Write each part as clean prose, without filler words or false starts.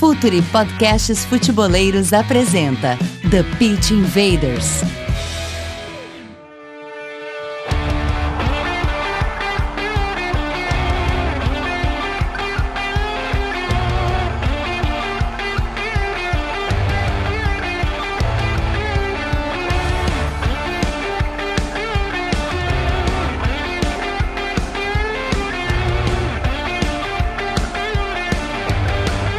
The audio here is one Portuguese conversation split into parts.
Futuri Podcasts Futeboleiros apresenta The Pitch Invaders.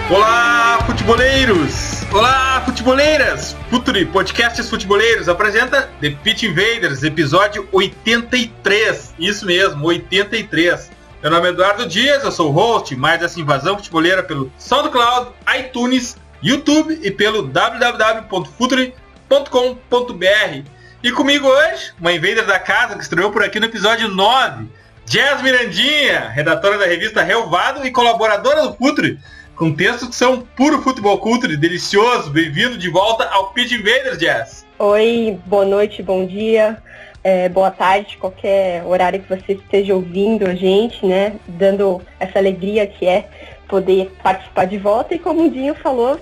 Olá, futeboleiros! Olá, futeboleiras! Futuri Podcasts Futeboleiros apresenta The Pitch Invaders, episódio 83. Isso mesmo, 83. Meu nome é Eduardo Dias, eu sou o host, mais essa invasão futeboleira pelo SoundCloud, iTunes, YouTube e pelo www.futuri.com.br. E comigo hoje, uma invader da casa que estreou por aqui no episódio 9, Jazz Mirandinha, redatora da revista Relvado e colaboradora do Futuri, com textos que são puro futebol culture, delicioso. Bem-vindo de volta ao Pitch Invaders, Jazz. Oi, boa noite, bom dia, boa tarde, qualquer horário que você esteja ouvindo a gente, né? Dando essa alegria que é poder participar de volta. E como o Dinho falou,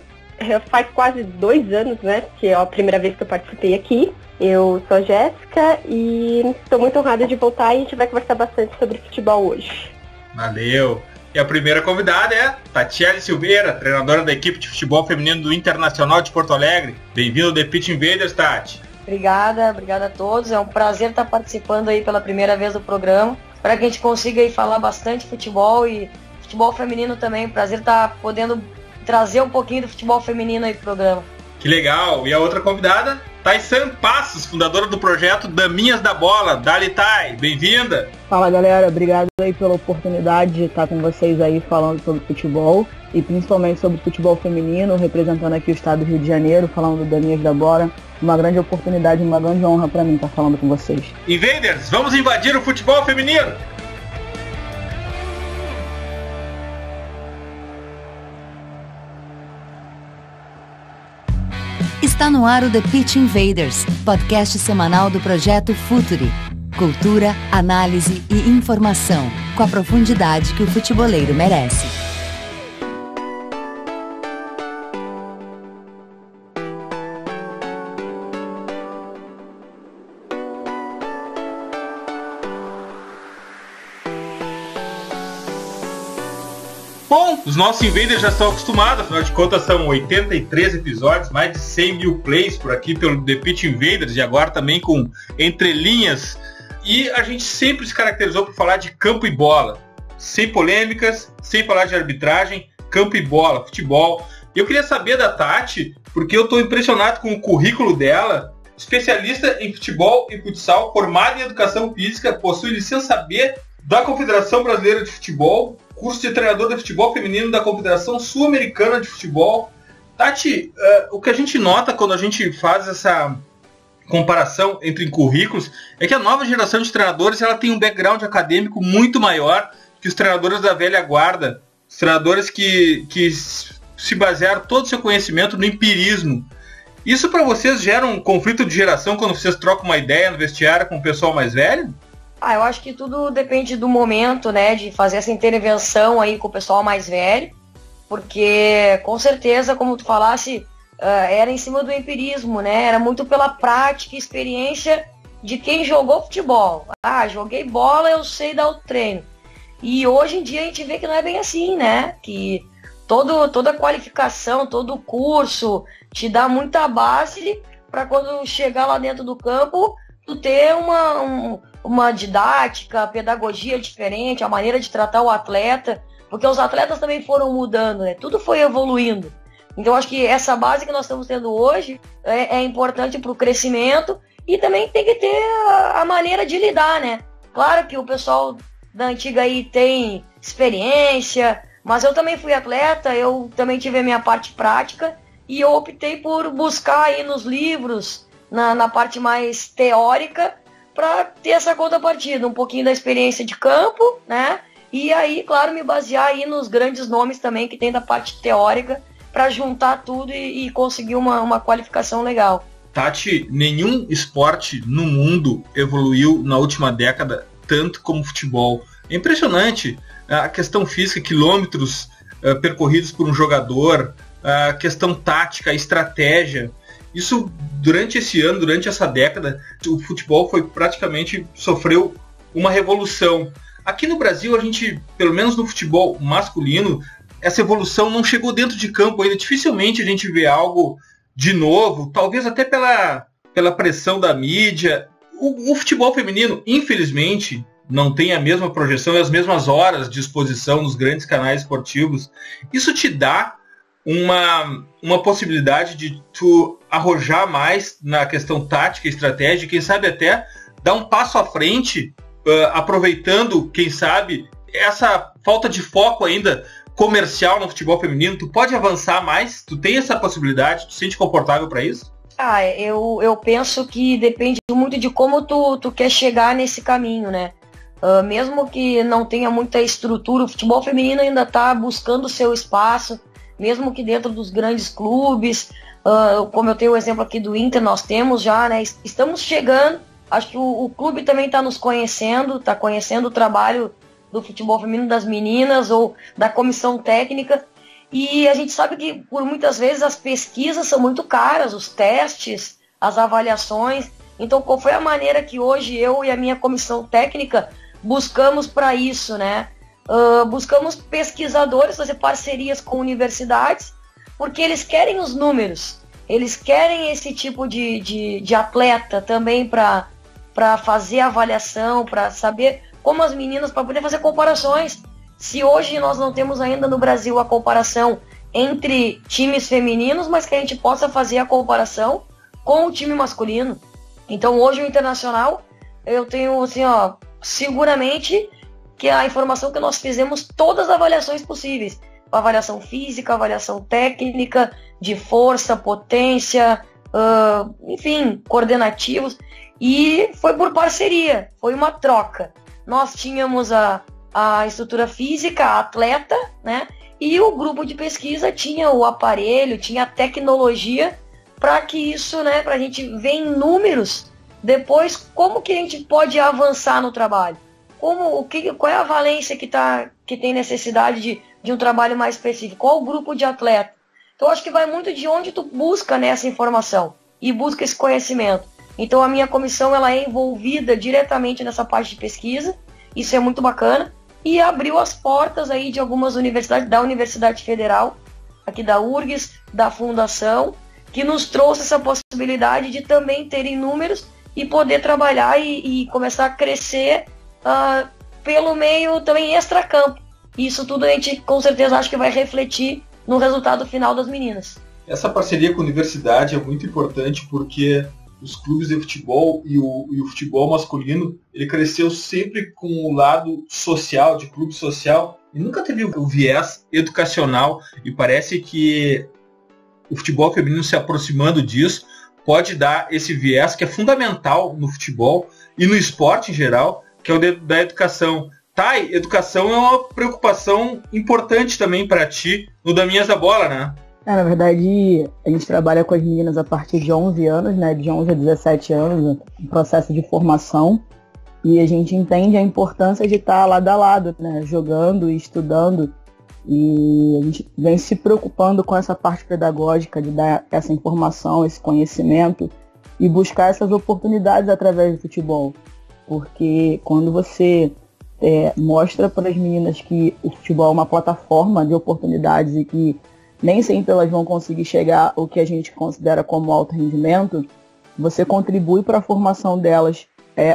faz quase 2 anos, né? Que é a primeira vez que eu participei aqui. Eu sou a Jéssica e estou muito honrada de voltar e a gente vai conversar bastante sobre futebol hoje. Valeu! E a primeira convidada é Tatiele Silveira, treinadora da equipe de futebol feminino do Internacional de Porto Alegre. Bem-vindo ao The Pitch Invaders, Tati. Obrigada a todos. É um prazer estar participando aí pela primeira vez do programa. Para que a gente consiga aí falar bastante futebol e futebol feminino também. Prazer estar podendo trazer um pouquinho do futebol feminino aí pro programa. Que legal! E a outra convidada, Taysan Passos, fundadora do projeto Daminhas da Bola. Dali Thay, bem-vinda! Fala galera, obrigado aí pela oportunidade de estar com vocês aí falando sobre futebol e principalmente sobre futebol feminino, representando aqui o estado do Rio de Janeiro, falando do Daminhas da Bola. Uma grande oportunidade, uma grande honra para mim estar falando com vocês. Invaders, vamos invadir o futebol feminino! Está no ar o The Pitch Invaders, podcast semanal do projeto Futuri. Cultura, análise e informação, com a profundidade que o futeboleiro merece. Bom, os nossos invaders já estão acostumados, afinal de contas são 83 episódios, mais de 100 mil plays por aqui pelo The Pitch Invaders e agora também com entrelinhas. E a gente sempre se caracterizou por falar de campo e bola, sem polêmicas, sem falar de arbitragem, campo e bola, futebol. E eu queria saber da Tati, porque eu estou impressionado com o currículo dela, especialista em futebol e futsal, formada em educação física, possui licença B da Confederação Brasileira de Futebol, curso de treinador de futebol feminino da Confederação Sul-Americana de Futebol. Tati, o que a gente nota quando a gente faz essa comparação entre currículos é que a nova geração de treinadores ela tem um background acadêmico muito maior que os treinadores da velha guarda, os treinadores que se basearam todo o seu conhecimento no empirismo. Isso para vocês gera um conflito de geração quando vocês trocam uma ideia no vestiário com o pessoal mais velho? Eu acho que tudo depende do momento, né, de fazer essa intervenção aí com o pessoal mais velho, porque com certeza, como tu falasse, era em cima do empirismo, né, era muito pela prática e experiência de quem jogou futebol. Joguei bola, eu sei dar o treino. E hoje em dia a gente vê que não é bem assim, né, que toda a qualificação, todo o curso te dá muita base para quando chegar lá dentro do campo, tu ter uma didática, pedagogia diferente, a maneira de tratar o atleta, porque os atletas também foram mudando, né? Tudo foi evoluindo. Então acho que essa base que nós estamos tendo hoje é importante para o crescimento e também tem que ter a maneira de lidar, né? Claro que o pessoal da antiga aí tem experiência, mas eu também fui atleta, eu também tive a minha parte prática e eu optei por buscar aí nos livros, na parte mais teórica, para ter essa contrapartida, um pouquinho da experiência de campo, né? E aí, claro, me basear aí nos grandes nomes também que tem da parte teórica para juntar tudo e conseguir uma qualificação legal. Tati, nenhum esporte no mundo evoluiu na última década tanto como o futebol. É impressionante a questão física, quilômetros percorridos por um jogador, a questão tática, a estratégia. Isso, durante esse ano, durante essa década, o futebol sofreu uma revolução. Aqui no Brasil, a gente, pelo menos no futebol masculino, essa evolução não chegou dentro de campo ainda. Dificilmente a gente vê algo de novo, talvez até pela pressão da mídia. O futebol feminino, infelizmente, não tem a mesma projeção e as mesmas horas de exposição nos grandes canais esportivos. Isso te dá uma possibilidade de tu arrojar mais na questão tática e estratégia, quem sabe até dar um passo à frente, aproveitando, quem sabe, essa falta de foco ainda comercial no futebol feminino. Tu pode avançar mais? Tu tem essa possibilidade? Tu se sente confortável para isso? Eu penso que depende muito de como tu quer chegar nesse caminho, né? Mesmo que não tenha muita estrutura, o futebol feminino ainda está buscando o seu espaço, mesmo que dentro dos grandes clubes, como eu tenho o exemplo aqui do Inter, nós temos já, né? Estamos chegando, acho que o clube também está nos conhecendo, está conhecendo o trabalho do futebol feminino das meninas ou da comissão técnica, e a gente sabe que por muitas vezes as pesquisas são muito caras, os testes, as avaliações. Então qual foi a maneira que hoje eu e a minha comissão técnica buscamos para isso, né? Buscamos pesquisadores, fazer parcerias com universidades, porque eles querem os números, eles querem esse tipo de atleta também para fazer avaliação, para saber como as meninas, para poder fazer comparações. Se hoje nós não temos ainda no Brasil a comparação entre times femininos, mas que a gente possa fazer a comparação com o time masculino. Então hoje o Internacional, eu tenho assim, seguramente que a informação que nós fizemos todas as avaliações possíveis. Avaliação física, avaliação técnica, de força, potência, enfim, coordenativos. E foi por parceria, foi uma troca. Nós tínhamos a estrutura física, a atleta, né? E o grupo de pesquisa tinha o aparelho, tinha a tecnologia para que isso, né, para a gente ver em números depois como que a gente pode avançar no trabalho. Qual é a valência que tem necessidade de um trabalho mais específico? Qual o grupo de atleta? Então acho que vai muito de onde tu busca, né, essa informação e busca esse conhecimento. Então a minha comissão ela é envolvida diretamente nessa parte de pesquisa, isso é muito bacana, e abriu as portas aí de algumas universidades, da Universidade Federal, aqui da URGS, da Fundação, que nos trouxe essa possibilidade de também terem números e poder trabalhar e começar a crescer pelo meio também extracampo. Isso tudo a gente com certeza acho que vai refletir no resultado final das meninas. Essa parceria com a universidade é muito importante porque os clubes de futebol e o futebol masculino, ele cresceu sempre com o lado social, de clube social, e nunca teve o viés educacional, e parece que o futebol feminino se aproximando disso pode dar esse viés que é fundamental no futebol e no esporte em geral, que é o da educação. Thay, educação é uma preocupação importante também para ti no Daminhas da Bola, né? Na verdade, a gente trabalha com as meninas a partir de 11 anos, né? De 11 a 17 anos, um processo de formação. E a gente entende a importância de estar lado a lado, né? Jogando e estudando. E a gente vem se preocupando com essa parte pedagógica de dar essa informação, esse conhecimento e buscar essas oportunidades através do futebol. Porque quando você mostra para as meninas que o futebol é uma plataforma de oportunidades e que nem sempre elas vão conseguir chegar ao que a gente considera como alto rendimento, você contribui para a formação delas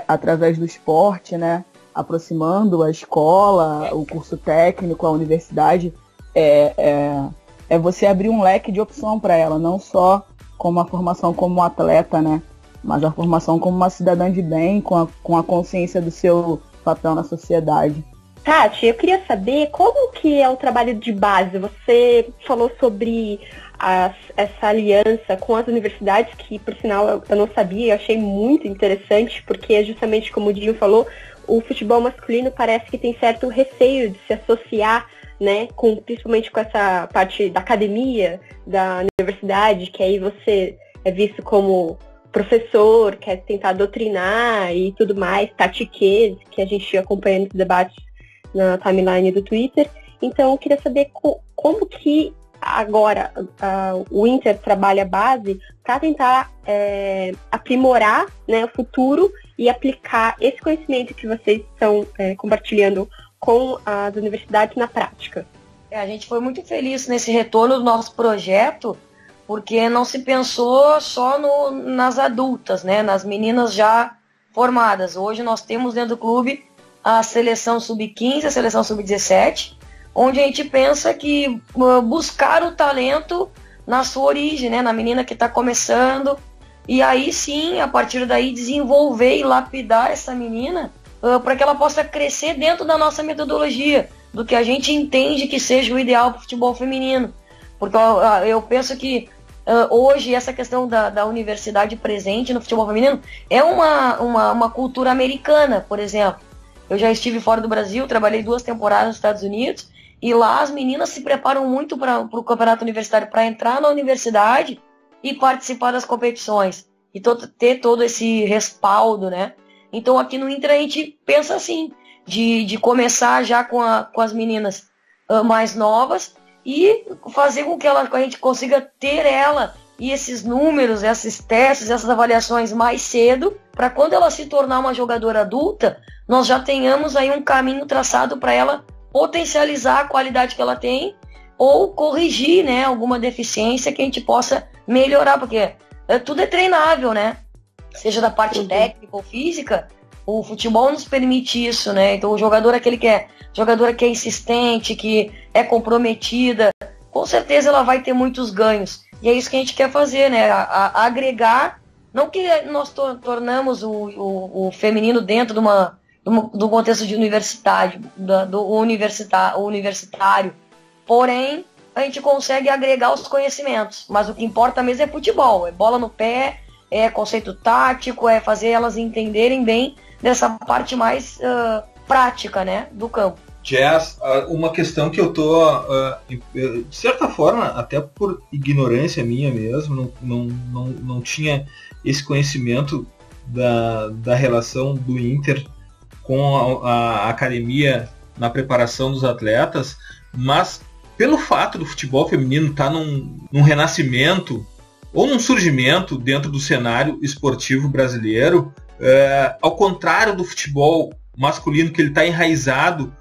através do esporte, né? Aproximando a escola, o curso técnico, a universidade, é você abrir um leque de opção para ela, não só como a formação como atleta, né? Mas a formação como uma cidadã de bem, com a consciência do seu papel na sociedade. Tati, eu queria saber como que é o trabalho de base. Você falou sobre essa aliança com as universidades, que por sinal eu não sabia, eu achei muito interessante, porque justamente como o Dinho falou, o futebol masculino parece que tem certo receio de se associar, né, principalmente com essa parte da academia, da universidade, que aí você é visto como professor, quer tentar doutrinar e tudo mais, tatiquês, que a gente acompanha nos debates na timeline do Twitter. Então eu queria saber como que agora o Inter trabalha a base para tentar aprimorar, né, o futuro e aplicar esse conhecimento que vocês estão compartilhando com as universidades na prática. A gente foi muito feliz nesse retorno do nosso projeto, porque não se pensou só nas adultas, né, nas meninas já formadas. Hoje nós temos dentro do clube a seleção sub-15, a seleção sub-17, onde a gente pensa que buscar o talento na sua origem, né, na menina que está começando, e aí sim, a partir daí, desenvolver e lapidar essa menina para que ela possa crescer dentro da nossa metodologia, do que a gente entende que seja o ideal para o futebol feminino. Porque eu penso que hoje essa questão da universidade presente no futebol feminino é uma cultura americana, por exemplo. Eu já estive fora do Brasil, trabalhei 2 temporadas nos Estados Unidos, e lá as meninas se preparam muito para o campeonato universitário, para entrar na universidade e participar das competições, e ter todo esse respaldo, né? Então aqui no Inter a gente pensa assim, de começar já com as meninas mais novas e fazer com que a gente consiga ter ela e esses números, esses testes, essas avaliações mais cedo, para quando ela se tornar uma jogadora adulta, nós já tenhamos aí um caminho traçado para ela potencializar a qualidade que ela tem ou corrigir, né, alguma deficiência que a gente possa melhorar, porque tudo é treinável, né? Seja da parte técnica ou física, o futebol nos permite isso, né? Então o jogador jogadora que é insistente, que é comprometida, com certeza ela vai ter muitos ganhos. E é isso que a gente quer fazer, né? Agregar, não que nós tornamos o feminino dentro do contexto de universitário, do universitário, porém a gente consegue agregar os conhecimentos, mas o que importa mesmo é futebol, é bola no pé, é conceito tático, é fazer elas entenderem bem dessa parte mais prática, né, do campo. Jazz, uma questão que eu tô, de certa forma, até por ignorância minha mesmo, não tinha esse conhecimento da relação do Inter com a academia na preparação dos atletas, mas pelo fato do futebol feminino estar num renascimento ou num surgimento dentro do cenário esportivo brasileiro, ao contrário do futebol masculino, que ele está enraizado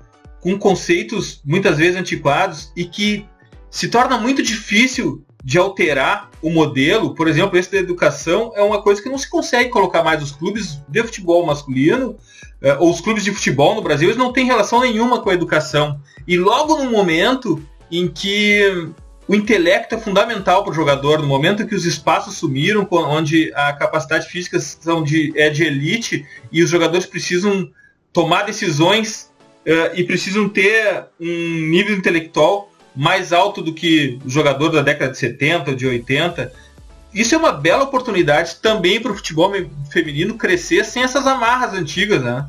com conceitos muitas vezes antiquados e que se torna muito difícil de alterar o modelo. Por exemplo, esse da educação é uma coisa que não se consegue colocar mais. Os clubes de futebol masculino ou os clubes de futebol no Brasil, eles não têm relação nenhuma com a educação. E logo no momento em que o intelecto é fundamental para o jogador, no momento em que os espaços sumiram, onde a capacidade física é de elite e os jogadores precisam tomar decisões e precisam ter um nível intelectual mais alto do que o jogador da década de 70 ou de 80. Isso é uma bela oportunidade também para o futebol feminino crescer sem essas amarras antigas, né?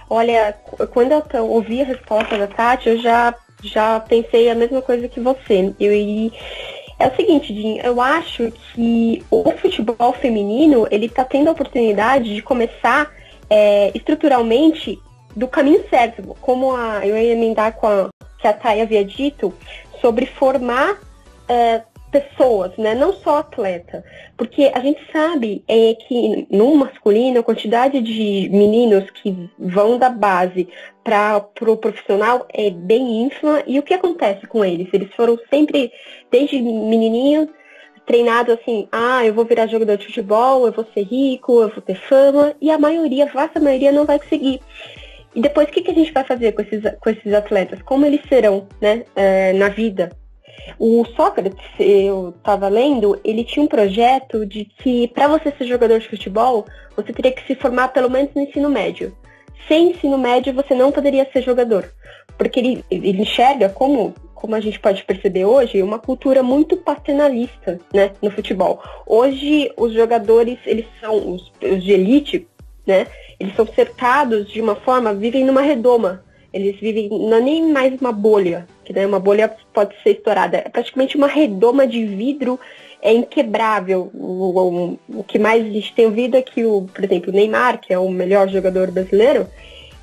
Olha, quando eu ouvi a resposta da Tati, eu já pensei a mesma coisa que você. E é o seguinte, Jim, eu acho que o futebol feminino, ele está tendo a oportunidade de começar estruturalmente do caminho certo, como eu ia emendar com que a Thay havia dito, sobre formar pessoas, né? Não só atleta. Porque a gente sabe que no masculino a quantidade de meninos que vão da base para o profissional é bem ínfima. E o que acontece com eles? Eles foram sempre, desde menininhos, treinados assim, eu vou virar jogador de futebol, eu vou ser rico, eu vou ter fama, e a vasta maioria não vai conseguir. E depois, o que a gente vai fazer com esses atletas? Como eles serão, né, na vida? O Sócrates, eu estava lendo, ele tinha um projeto de que para você ser jogador de futebol, você teria que se formar pelo menos no ensino médio. Sem ensino médio, você não poderia ser jogador. Porque ele enxerga, como a gente pode perceber hoje, uma cultura muito paternalista, né, no futebol. Hoje, os jogadores, eles são os de elite, né? Eles são cercados de uma forma, vivem numa redoma. Eles vivem, não é nem mais uma bolha, que né, uma bolha pode ser estourada. É praticamente uma redoma de vidro, é inquebrável. O que mais a gente tem ouvido é que, por exemplo, o Neymar, que é o melhor jogador brasileiro,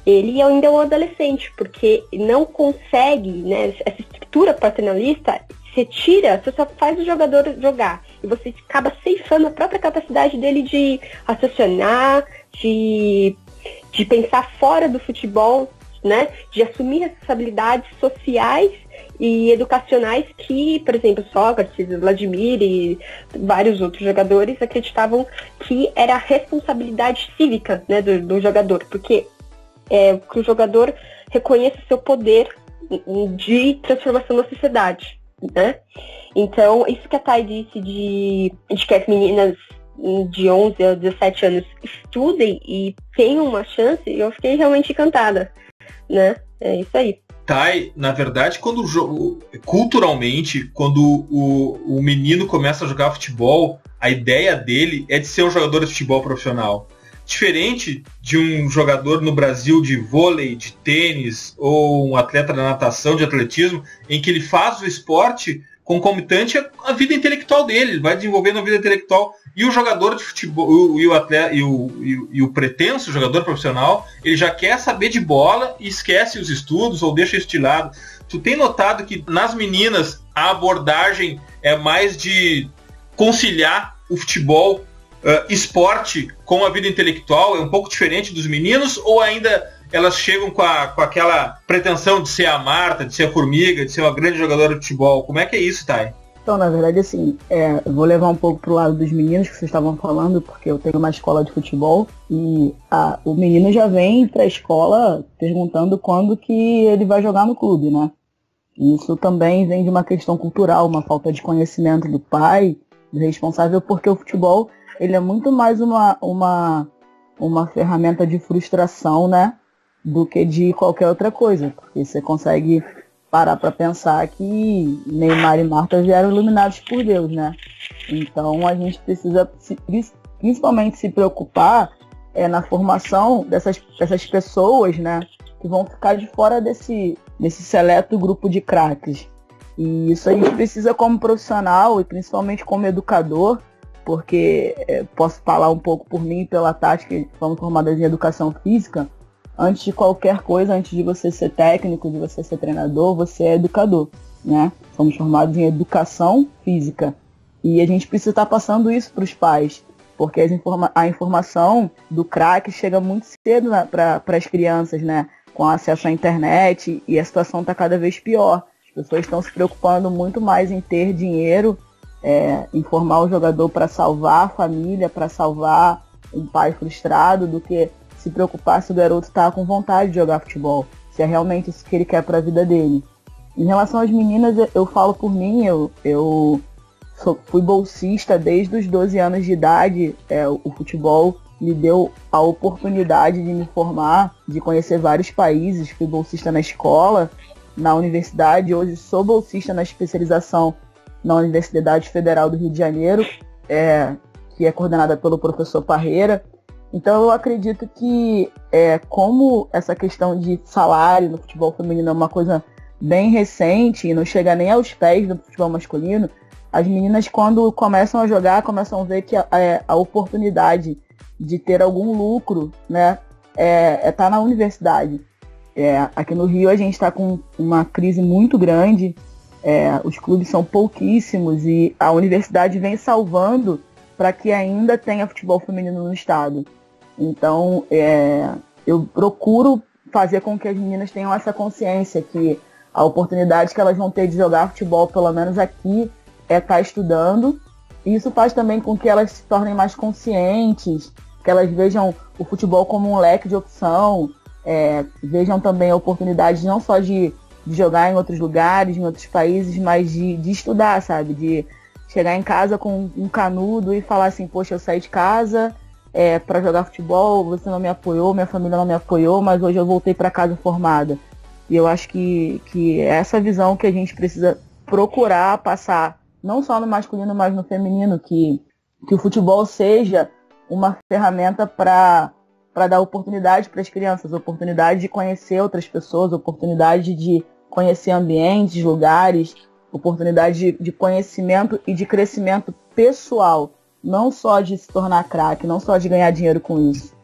ele ainda é um adolescente, porque não consegue, né, essa estrutura paternalista se retira, você só faz o jogador jogar. E você acaba ceifando a própria capacidade dele de raciocinar, de pensar fora do futebol, né? De assumir responsabilidades sociais e educacionais que, por exemplo, Sócrates, Vladimir e vários outros jogadores acreditavam que era a responsabilidade cívica, né, do jogador, porque que o jogador reconheça seu poder de transformação na sociedade, né? Então, isso que a Thay disse de que as meninas de 11 a 17 anos estudem e tenham uma chance, eu fiquei realmente encantada, né? É isso aí. Thay, na verdade, culturalmente, quando o menino começa a jogar futebol, a ideia dele é de ser um jogador de futebol profissional. Diferente de um jogador no Brasil de vôlei, de tênis, ou um atleta da natação, de atletismo, em que ele faz o esporte concomitante à vida intelectual dele, ele vai desenvolvendo a vida intelectual. E o jogador de futebol, e o atleta, e o pretenso jogador profissional, ele já quer saber de bola e esquece os estudos ou deixa isso de lado. Tu tem notado que nas meninas a abordagem é mais de conciliar o futebol, esporte com a vida intelectual? É um pouco diferente dos meninos, ou ainda elas chegam com aquela pretensão de ser a Marta, de ser a Formiga, de ser uma grande jogadora de futebol? Como é que é isso, Thay? Então, na verdade, assim, eu vou levar um pouco pro lado dos meninos que vocês estavam falando, porque eu tenho uma escola de futebol e o menino já vem pra escola perguntando quando que ele vai jogar no clube, né? E isso também vem de uma questão cultural, uma falta de conhecimento do pai, do responsável, porque o futebol, ele é muito mais uma ferramenta de frustração, né? Do que de qualquer outra coisa, porque você consegue parar para pensar que Neymar e Marta vieram iluminados por Deus, né? Então a gente precisa principalmente se preocupar na formação dessas pessoas, né? Que vão ficar de fora desse seleto grupo de craques. E isso a gente precisa como profissional e principalmente como educador, porque posso falar um pouco por mim e pela Tati, que fomos formadas em educação física. Antes de qualquer coisa, antes de você ser técnico, de você ser treinador, você é educador, né? Somos formados em educação física. E a gente precisa estar passando isso para os pais, porque a informação do craque chega muito cedo para as crianças, né? Com acesso à internet, e a situação está cada vez pior. As pessoas estão se preocupando muito mais em ter dinheiro, informar o jogador para salvar a família, para salvar um pai frustrado, do que se preocupar se o garoto está com vontade de jogar futebol, se é realmente isso que ele quer para a vida dele. Em relação às meninas, eu falo por mim, eu fui bolsista desde os 12 anos de idade. O futebol me deu a oportunidade de me formar, de conhecer vários países. Fui bolsista na escola, na universidade. Hoje sou bolsista na especialização na Universidade Federal do Rio de Janeiro, que é coordenada pelo professor Parreira. Então eu acredito que como essa questão de salário no futebol feminino é uma coisa bem recente e não chega nem aos pés do futebol masculino, as meninas, quando começam a jogar, começam a ver que a oportunidade de ter algum lucro, né, tá na universidade. Aqui no Rio a gente está com uma crise muito grande, os clubes são pouquíssimos e a universidade vem salvando para que ainda tenha futebol feminino no estado. Então, eu procuro fazer com que as meninas tenham essa consciência que a oportunidade que elas vão ter de jogar futebol, pelo menos aqui, estar estudando. E isso faz também com que elas se tornem mais conscientes, que elas vejam o futebol como um leque de opção, vejam também a oportunidade não só de jogar em outros lugares, em outros países, mas de estudar, sabe? De chegar em casa com um canudo e falar assim, poxa, eu saí de casa para jogar futebol, você não me apoiou, minha família não me apoiou, mas hoje eu voltei para casa formada. E eu acho que é essa visão que a gente precisa procurar passar, não só no masculino, mas no feminino, que o futebol seja uma ferramenta para dar oportunidade para as crianças, oportunidade de conhecer outras pessoas, oportunidade de conhecer ambientes, lugares, oportunidade de conhecimento e de crescimento pessoal, não só de se tornar craque, não só de ganhar dinheiro com isso.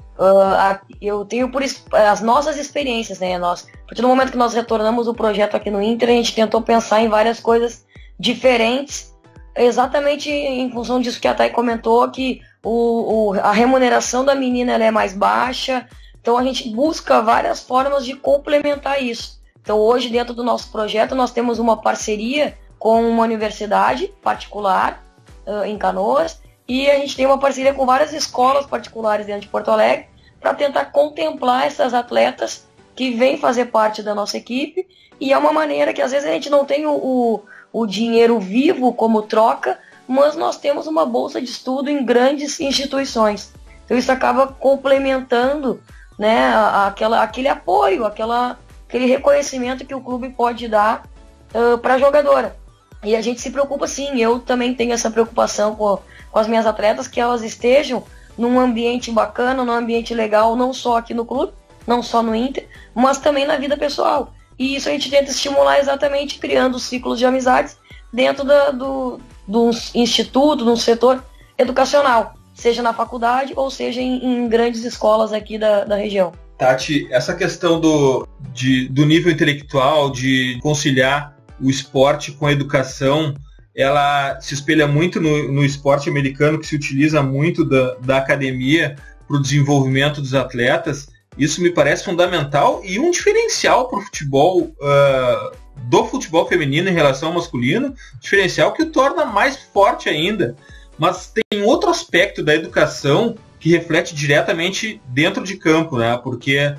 Eu tenho as nossas experiências, né? A partir do momento que nós retornamos o projeto aqui no Inter, a gente tentou pensar em várias coisas diferentes, exatamente em função disso que a Thay comentou, que a remuneração da menina ela é mais baixa. Então a gente busca várias formas de complementar isso. Então hoje, dentro do nosso projeto, nós temos uma parceria com uma universidade particular em Canoas, e a gente tem uma parceria com várias escolas particulares dentro de Porto Alegre para tentar contemplar essas atletas que vêm fazer parte da nossa equipe. E é uma maneira que às vezes a gente não tem o dinheiro vivo como troca, mas nós temos uma bolsa de estudo em grandes instituições. Então isso acaba complementando, né, aquele apoio, aquele reconhecimento que o clube pode dar para a jogadora. E a gente se preocupa sim, eu também tenho essa preocupação com as minhas atletas, que elas estejam num ambiente bacana, num ambiente legal, não só aqui no clube, não só no Inter, mas também na vida pessoal. E isso a gente tenta estimular exatamente criando ciclos de amizades dentro do instituto, de um setor educacional, seja na faculdade ou seja em grandes escolas aqui da região. Tati, essa questão do nível intelectual, de conciliar o esporte com a educação, ela se espelha muito no esporte americano, que se utiliza muito da academia para o desenvolvimento dos atletas. Isso me parece fundamental e um diferencial para o futebol, do futebol feminino em relação ao masculino, diferencial que o torna mais forte ainda. Mas tem outro aspecto da educação que reflete diretamente dentro de campo, né? Porque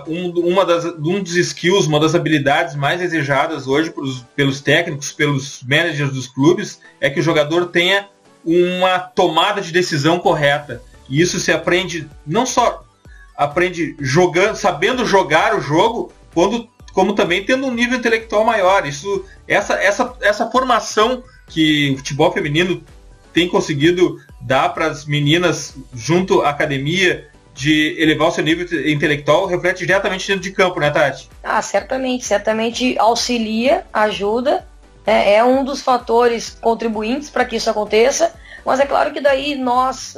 um dos skills, uma das habilidades mais desejadas hoje pelos técnicos, pelos managers dos clubes, é que o jogador tenha uma tomada de decisão correta. E isso se aprende, não só aprende jogando, sabendo jogar o jogo, como também tendo um nível intelectual maior. Essa formação que o futebol feminino tem conseguido dar para as meninas junto à academia, de elevar o seu nível intelectual, reflete diretamente dentro de campo, né, Tati? Certamente auxilia, ajuda, é um dos fatores contribuintes para que isso aconteça, mas é claro que daí nós,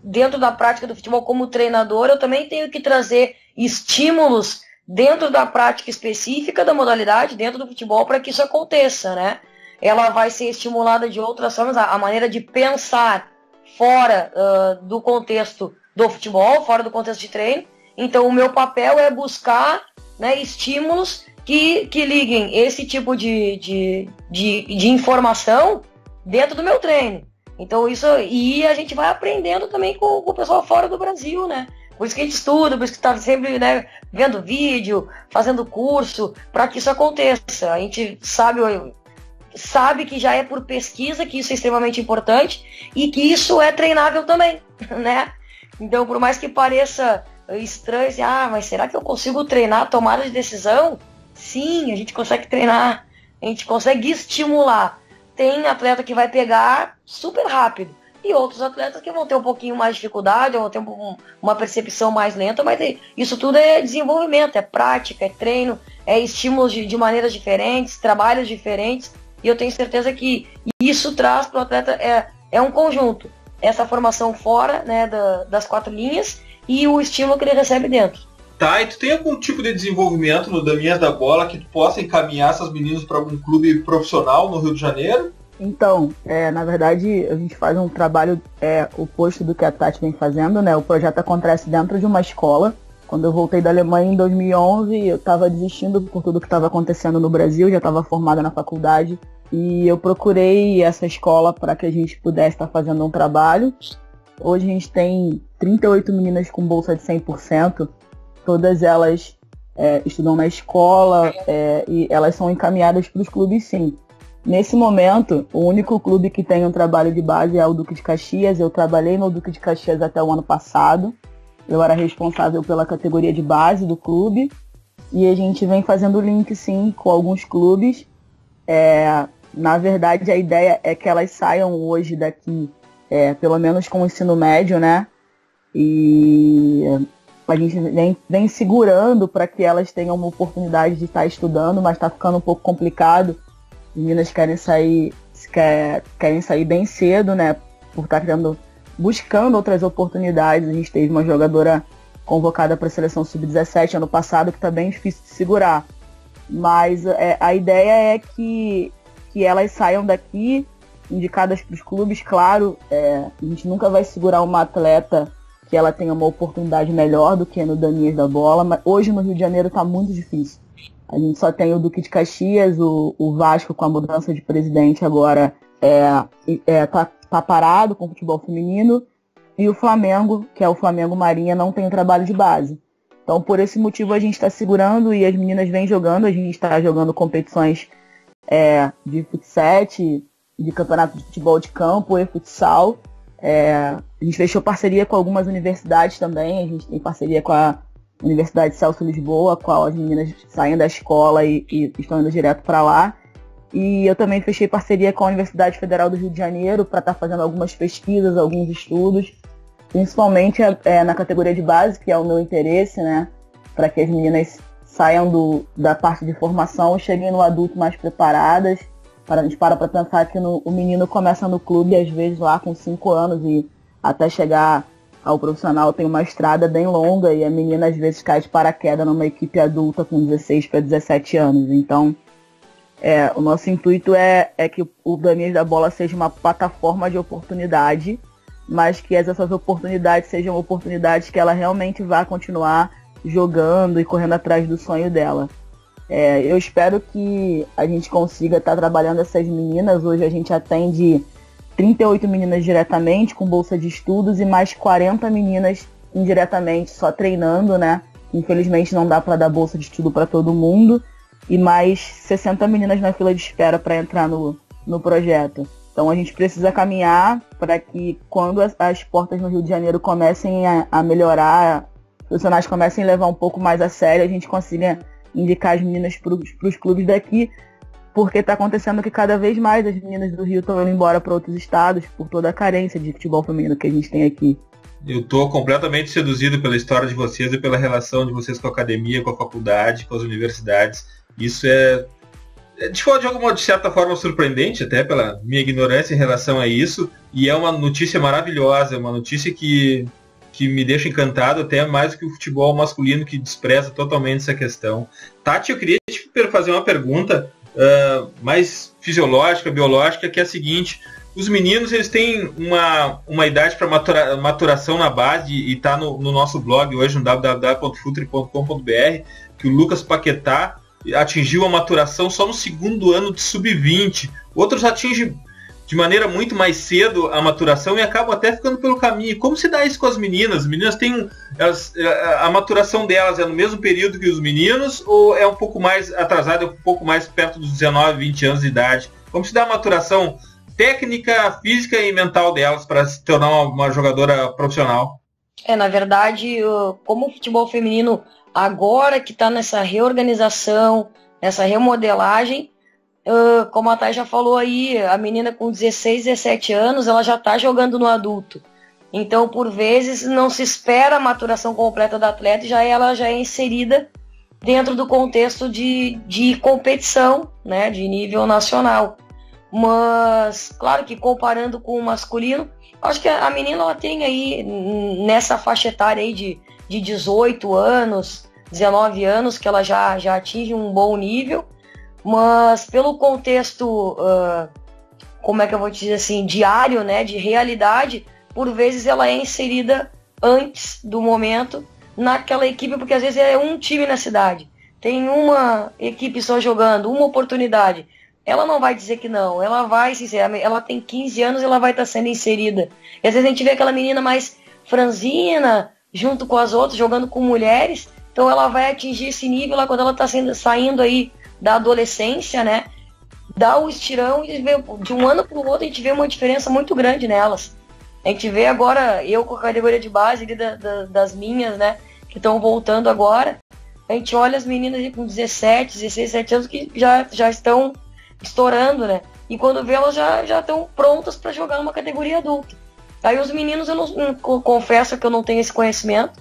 dentro da prática do futebol como treinador, eu também tenho que trazer estímulos dentro da prática específica da modalidade, dentro do futebol, para que isso aconteça, né? Ela vai ser estimulada de outras formas, a maneira de pensar fora do contexto do futebol, fora do contexto de treino. Então o meu papel é buscar, né, estímulos que liguem esse tipo de informação dentro do meu treino. Então e a gente vai aprendendo também com o pessoal fora do Brasil, né? Por isso que a gente estuda, por isso que está sempre, né, vendo vídeo, fazendo curso, para que isso aconteça. A gente sabe que já é por pesquisa que isso é extremamente importante e que isso é treinável também, né? Então, por mais que pareça estranho, assim, mas será que eu consigo treinar a tomada de decisão? Sim, a gente consegue treinar, a gente consegue estimular. Tem atleta que vai pegar super rápido e outros atletas que vão ter um pouquinho mais de dificuldade, vão ter uma percepção mais lenta, mas isso tudo é desenvolvimento, é prática, é treino, é estímulos de maneiras diferentes, trabalhos diferentes. E eu tenho certeza que isso traz para o atleta, é um conjunto. Essa formação fora, né, das 4 linhas e o estímulo que ele recebe dentro. Tá, e tu tem algum tipo de desenvolvimento no Daminhas da Bola que tu possa encaminhar essas meninas para algum clube profissional no Rio de Janeiro? Então, na verdade, a gente faz um trabalho oposto do que a Tati vem fazendo, né? O projeto acontece dentro de uma escola. Quando eu voltei da Alemanha em 2011, eu estava desistindo por tudo que estava acontecendo no Brasil, já estava formada na faculdade. E eu procurei essa escola para que a gente pudesse estar fazendo um trabalho. Hoje a gente tem 38 meninas com bolsa de 100%. Todas elas estudam na escola e elas são encaminhadas para os clubes, sim. Nesse momento, o único clube que tem um trabalho de base é o Duque de Caxias. Eu trabalhei no Duque de Caxias até o ano passado. Eu era responsável pela categoria de base do clube. E a gente vem fazendo link, sim, com alguns clubes. Na verdade, a ideia é que elas saiam hoje daqui, pelo menos com o ensino médio, né? E a gente vem segurando para que elas tenham uma oportunidade de estar estudando, mas está ficando um pouco complicado. As meninas querem sair bem cedo, né? Por estar buscando outras oportunidades. A gente teve uma jogadora convocada para a seleção sub-17 ano passado, que está bem difícil de segurar. Mas a ideia é que que elas saiam daqui indicadas para os clubes. Claro, a gente nunca vai segurar uma atleta que ela tenha uma oportunidade melhor do que no Daminhas da Bola, mas hoje no Rio de Janeiro está muito difícil. A gente só tem o Duque de Caxias, o Vasco com a mudança de presidente agora tá parado com o futebol feminino, e o Flamengo, que é o Flamengo Marinha, não tem o trabalho de base. Então, por esse motivo, a gente está segurando e as meninas vêm jogando. A gente está jogando competições de futsal, de campeonato de futebol de campo e futsal. A gente fechou parceria com algumas universidades também. A gente tem parceria com a Universidade Celso Lisboa, a qual as meninas saem da escola e estão indo direto para lá. E eu também fechei parceria com a Universidade Federal do Rio de Janeiro para estar fazendo algumas pesquisas, alguns estudos, principalmente na categoria de base, que é o meu interesse, né? Para que as meninas saiam da parte de formação e cheguem no adulto mais preparadas. A gente para pensar que o menino começa no clube, às vezes lá com 5 anos, e até chegar ao profissional tem uma estrada bem longa, e a menina às vezes cai de paraquedas numa equipe adulta com 16 para 17 anos. Então, o nosso intuito é que o Daminhas da Bola seja uma plataforma de oportunidade, mas que essas oportunidades sejam oportunidades que ela realmente vá continuar jogando e correndo atrás do sonho dela. Eu espero que a gente consiga estar trabalhando essas meninas. Hoje a gente atende 38 meninas diretamente com bolsa de estudos e mais 40 meninas indiretamente só treinando, né? Infelizmente não dá para dar bolsa de estudo para todo mundo, e mais 60 meninas na fila de espera para entrar no projeto. Então a gente precisa caminhar para que quando as portas no Rio de Janeiro comecem a melhorar, os profissionais comecem a levar um pouco mais a sério, a gente consiga indicar as meninas para os clubes daqui, porque está acontecendo que cada vez mais as meninas do Rio estão indo embora para outros estados por toda a carência de futebol feminino que a gente tem aqui. Eu estou completamente seduzido pela história de vocês e pela relação de vocês com a academia, com a faculdade, com as universidades. Isso de certa forma surpreendente, até pela minha ignorância em relação a isso, e é uma notícia maravilhosa, é uma notícia que me deixa encantado, até mais do que o futebol masculino, que despreza totalmente essa questão. Tati, eu queria te fazer uma pergunta mais fisiológica, biológica, que é a seguinte: os meninos, eles têm uma idade para maturação na base, e está no nosso blog hoje, no www.futre.com.br, que o Lucas Paquetá atingiu a maturação só no 2º ano de sub-20. Outros atingem de maneira muito mais cedo a maturação e acabam até ficando pelo caminho. Como se dá isso com as meninas? As meninas têm a maturação delas é no mesmo período que os meninos, ou é um pouco mais atrasada, um pouco mais perto dos 19, 20 anos de idade? Como se dá a maturação técnica, física e mental delas para se tornar uma jogadora profissional? Na verdade, como o futebol feminino agora que está nessa reorganização, nessa remodelagem, como a Thay já falou aí, a menina com 16, 17 anos, ela já está jogando no adulto. Então, por vezes, não se espera a maturação completa da atleta, e ela já é inserida dentro do contexto de competição, né, de nível nacional. Mas, claro que comparando com o masculino, acho que a menina ela tem aí, nessa faixa etária aí de 18 anos, 19 anos, que ela já atinge um bom nível. Mas pelo contexto, como é que eu vou te dizer assim, diário, né, de realidade, por vezes ela é inserida antes do momento naquela equipe, porque às vezes é um time na cidade, tem uma equipe só jogando, uma oportunidade. Ela não vai dizer que não, ela vai, sinceramente, ela tem 15 anos e ela vai estar sendo inserida. E às vezes a gente vê aquela menina mais franzina, junto com as outras, jogando com mulheres, então ela vai atingir esse nível lá quando ela está saindo aí da adolescência, né? Dá o estirão e de um ano para o outro a gente vê uma diferença muito grande nelas. A gente vê agora, eu com a categoria de base ali das minhas, né? Que estão voltando agora. A gente olha as meninas ali com 17, 16, 17 anos que já estão estourando, né? E quando vê elas já estão prontas para jogar uma categoria adulta. Aí os meninos, eu não confesso que eu não tenho esse conhecimento,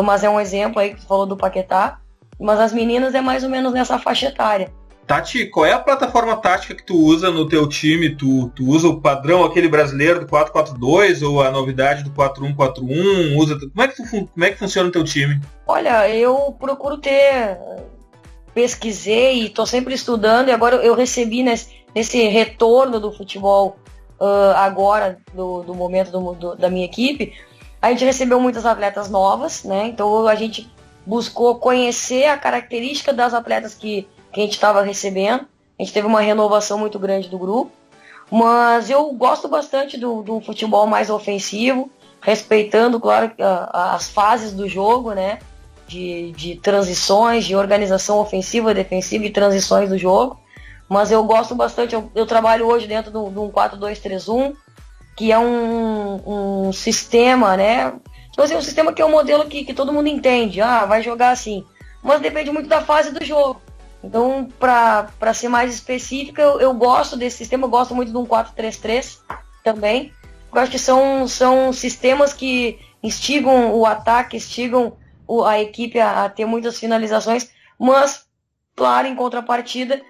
mas é um exemplo aí que você falou do Paquetá. Mas as meninas é mais ou menos nessa faixa etária. Tati, qual é a plataforma tática que tu usa no teu time? Tu usa o padrão, aquele brasileiro do 4-4-2 ou a novidade do 4-1-4-1? Como é que funciona o teu time? Olha, eu procuro pesquisei e estou sempre estudando, e agora eu recebi nesse retorno do futebol agora, do momento da minha equipe, a gente recebeu muitas atletas novas, né? Então a gente buscou conhecer a característica das atletas que a gente estava recebendo. A gente teve uma renovação muito grande do grupo. Mas eu gosto bastante do futebol mais ofensivo, respeitando, claro, as fases do jogo, né? De transições, de organização ofensiva, defensiva e transições do jogo. Mas eu gosto bastante, eu trabalho hoje dentro de um 4-2-3-1, que é um sistema, né? Então, assim, um sistema que é um modelo que todo mundo entende. Vai jogar assim. Mas depende muito da fase do jogo. Então, para ser mais específica, eu gosto desse sistema, eu gosto muito de um 4-3-3 também. Eu acho que são sistemas que instigam o ataque, instigam a equipe a ter muitas finalizações, mas, claro, em contrapartida,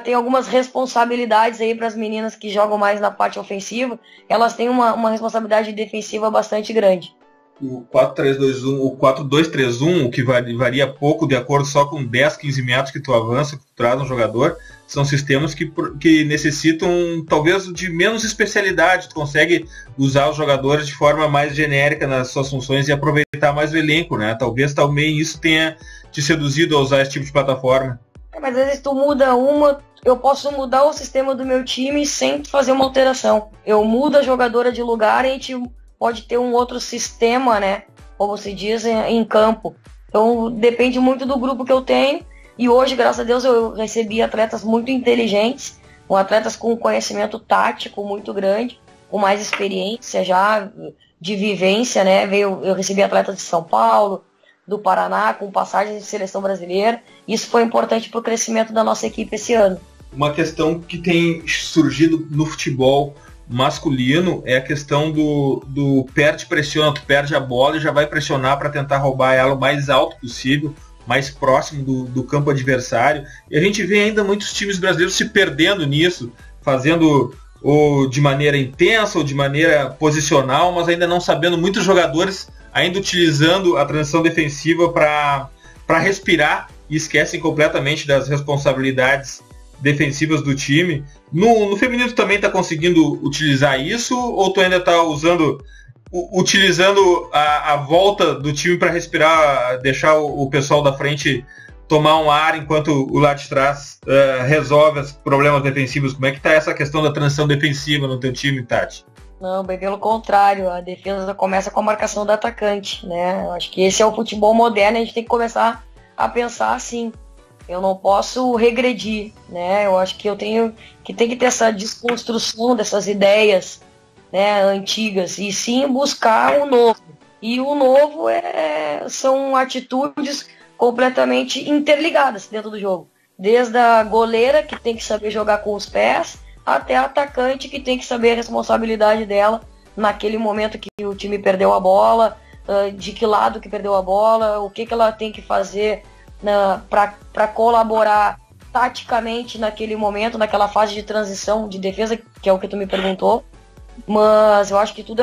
tem algumas responsabilidades aí para as meninas que jogam mais na parte ofensiva. Elas têm uma responsabilidade defensiva bastante grande. O 4-3-2-1, o 4-2-3-1, o que varia pouco de acordo só com 10, 15 metros que tu avança, que tu traz um jogador, são sistemas que necessitam talvez de menos especialidade. Tu consegue usar os jogadores de forma mais genérica nas suas funções e aproveitar mais o elenco, né? Talvez também isso tenha te seduzido a usar esse tipo de plataforma. Mas às vezes tu muda eu posso mudar o sistema do meu time sem fazer uma alteração. Eu mudo a jogadora de lugar e a gente pode ter um outro sistema, né? Como se diz, em campo. Então depende muito do grupo que eu tenho. E hoje, graças a Deus, eu recebi atletas muito inteligentes, atletas com conhecimento tático muito grande, com mais experiência já de vivência, né? Eu recebi atletas de São Paulo, do Paraná, com passagens de seleção brasileira. Isso foi importante para o crescimento da nossa equipe esse ano. Uma questão que tem surgido no futebol masculino é a questão do perde-pressiona. Tu perde a bola e já vai pressionar para tentar roubar ela o mais alto possível, mais próximo do campo adversário. E a gente vê ainda muitos times brasileiros se perdendo nisso, fazendo ou de maneira intensa ou de maneira posicional, mas ainda não sabendo, muitos jogadores ainda utilizando a transição defensiva para respirar e esquecem completamente das responsabilidades defensivas do time. No feminino também está conseguindo utilizar isso, ou tu ainda está utilizando a volta do time para respirar, deixar o pessoal da frente tomar um ar enquanto o lado de trás resolve os problemas defensivos? Como é que está essa questão da transição defensiva no teu time, Tati? Não, bem pelo contrário, a defesa começa com a marcação do atacante, né? Eu acho que esse é o futebol moderno, a gente tem que começar a pensar assim. Eu não posso regredir, né? Eu acho que tem que ter essa desconstrução dessas ideias, né, antigas, e sim buscar o novo. E o novo são atitudes completamente interligadas dentro do jogo. Desde a goleira, que tem que saber jogar com os pés, até a atacante, que tem que saber a responsabilidade dela naquele momento que o time perdeu a bola, de que lado que perdeu a bola, o que ela tem que fazer para colaborar taticamente naquele momento, naquela fase de transição de defesa, que é o que tu me perguntou. Mas eu acho que tudo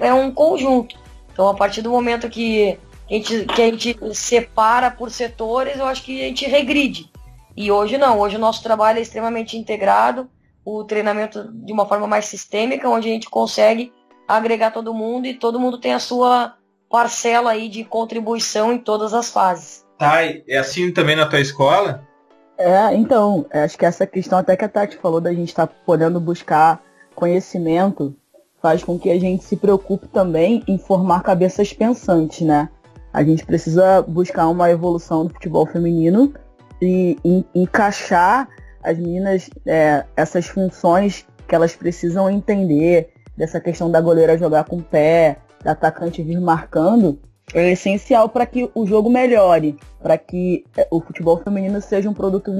é um conjunto. Então, a partir do momento que a gente separa por setores, eu acho que a gente regride. E hoje não, hoje o nosso trabalho é extremamente integrado, o treinamento de uma forma mais sistêmica, onde a gente consegue agregar todo mundo e todo mundo tem a sua parcela aí de contribuição em todas as fases. Tá, é assim também na tua escola? Então, acho que essa questão até que a Tati falou da gente estar podendo buscar conhecimento faz com que a gente se preocupe também em formar cabeças pensantes, né? A gente precisa buscar uma evolução do futebol feminino e encaixar as meninas, essas funções que elas precisam entender, dessa questão da goleira jogar com o pé, da atacante vir marcando, é essencial para que o jogo melhore, para que o futebol feminino seja um produto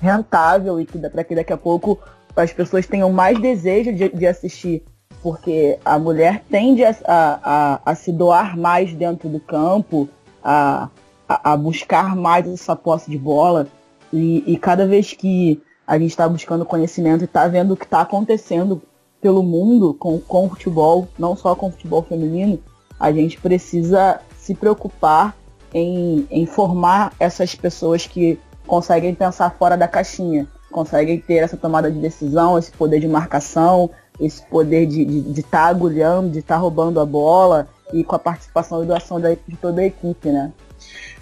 rentável e para que daqui a pouco as pessoas tenham mais desejo de assistir, porque a mulher tende a se doar mais dentro do campo, a buscar mais essa posse de bola, e cada vez que a gente está buscando conhecimento e está vendo o que está acontecendo pelo mundo com o futebol, não só com o futebol feminino, a gente precisa se preocupar em formar essas pessoas que conseguem pensar fora da caixinha. conseguem ter essa tomada de decisão, esse poder de marcação, esse poder de estar agulhando, de estar roubando a bola e com a participação e doação de toda a equipe, né?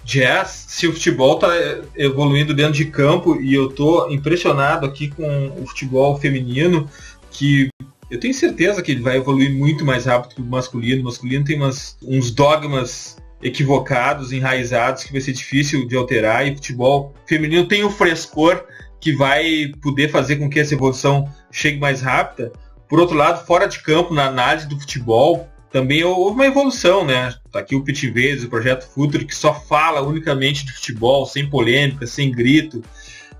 Jazz, se o futebol está evoluindo dentro de campo, e eu tô impressionado aqui com o futebol feminino, que eu tenho certeza que ele vai evoluir muito mais rápido que o masculino. O masculino tem uns dogmas equivocados, enraizados, que vai ser difícil de alterar, e o futebol feminino tem o frescor que vai poder fazer com que essa evolução chegue mais rápida. Por outro lado, fora de campo, na análise do futebol, também houve uma evolução, né? Tá aqui o Pitching Vaders, o Projeto Futuri, que só fala unicamente de futebol, sem polêmica, sem grito,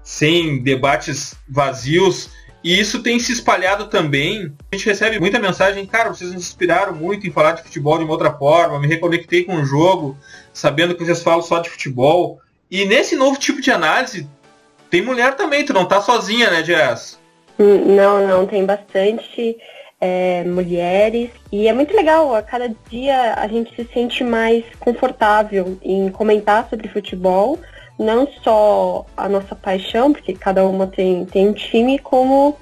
sem debates vazios. E isso tem se espalhado também. A gente recebe muita mensagem, cara, vocês nos inspiraram muito em falar de futebol de uma outra forma, me reconectei com o jogo, sabendo que vocês falam só de futebol. E nesse novo tipo de análise, tem mulher também, tu não tá sozinha, né, Jess? Não, tem bastante mulheres, e é muito legal, a cada dia a gente se sente mais confortável em comentar sobre futebol, não só a nossa paixão, porque cada uma tem um time, como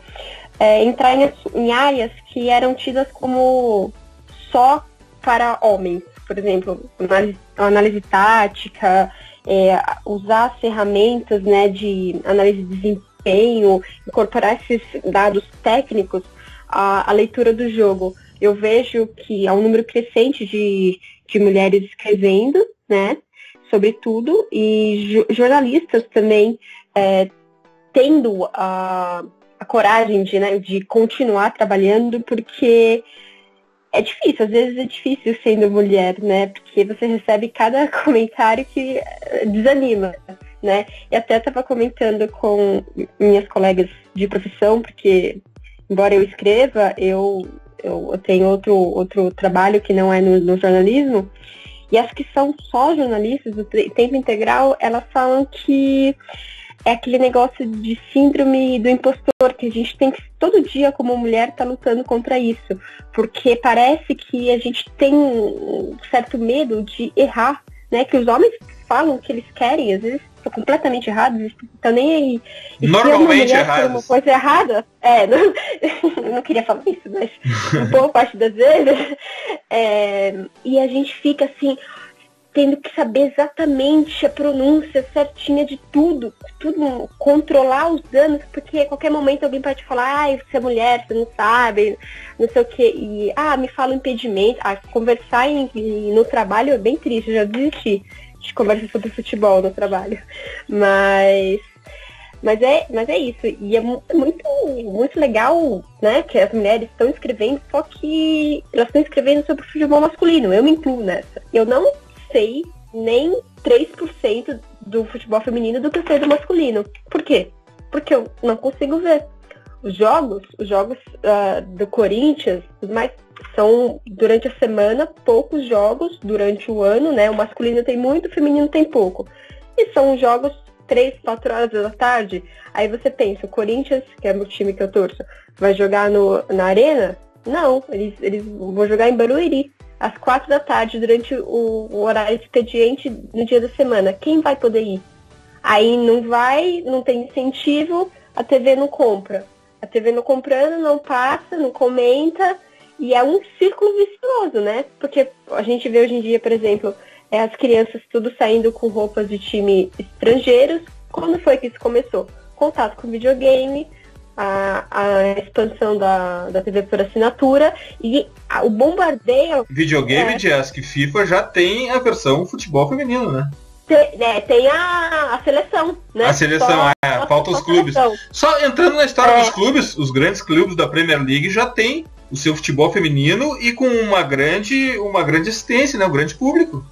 entrar em áreas que eram tidas como só para homens, por exemplo, análise tática, usar as ferramentas, né, de análise de desempenho, incorporar esses dados técnicos à leitura do jogo. Eu vejo que há um número crescente de mulheres escrevendo, né, sobre tudo, e jornalistas também tendo a coragem de continuar trabalhando, porque é difícil, às vezes é difícil sendo mulher, né, porque você recebe cada comentário que desanima, né, e até estava comentando com minhas colegas de profissão, porque embora eu escreva, eu tenho outro trabalho que não é no jornalismo, e as que são só jornalistas do tempo integral, elas falam que é aquele negócio de síndrome do impostor, que a gente tem que, todo dia como mulher, tá lutando contra isso, porque parece que a gente tem um certo medo de errar, né, que os homens falam que eles querem, às vezes estão completamente errados, eles estão nem aí. E normalmente errados. Uma coisa errada, eu não queria falar isso, mas boa parte das vezes, e a gente fica assim, tendo que saber exatamente a pronúncia certinha de tudo, controlar os danos, porque a qualquer momento alguém pode falar, você é mulher, você não sabe, não sei o que, e me fala o impedimento, conversar no trabalho é bem triste, eu já desisti de conversar sobre futebol no trabalho, mas é isso, e é muito legal, né, que as mulheres estão escrevendo, só que elas estão escrevendo sobre o futebol masculino, eu me incluo nessa, eu não sei nem 3% do futebol feminino do que eu sei do masculino. Por quê? Porque eu não consigo ver. Os jogos do Corinthians, mas são durante a semana, poucos jogos durante o ano, né? O masculino tem muito, o feminino tem pouco. E são jogos 3, 4 horas da tarde. Aí você pensa, o Corinthians, que é o time que eu torço, vai jogar na arena? Não, eles vão jogar em Barueri, às 4 da tarde, durante o horário expediente no dia da semana. Quem vai poder ir? Aí não tem incentivo, a TV não compra. A TV não comprando, não passa, não comenta, e é um círculo vicioso, né? Porque a gente vê hoje em dia, por exemplo, as crianças tudo saindo com roupas de time estrangeiros. Quando foi que isso começou? Contato com videogame, a expansão da TV por assinatura e o bombardeio. Videogame, Jess, que FIFA já tem a versão futebol feminino, né? Tem a seleção, né? A seleção, falta os clubes. Só entrando na história dos clubes, os grandes clubes da Premier League já tem o seu futebol feminino e com uma grande assistência, né? Um grande público.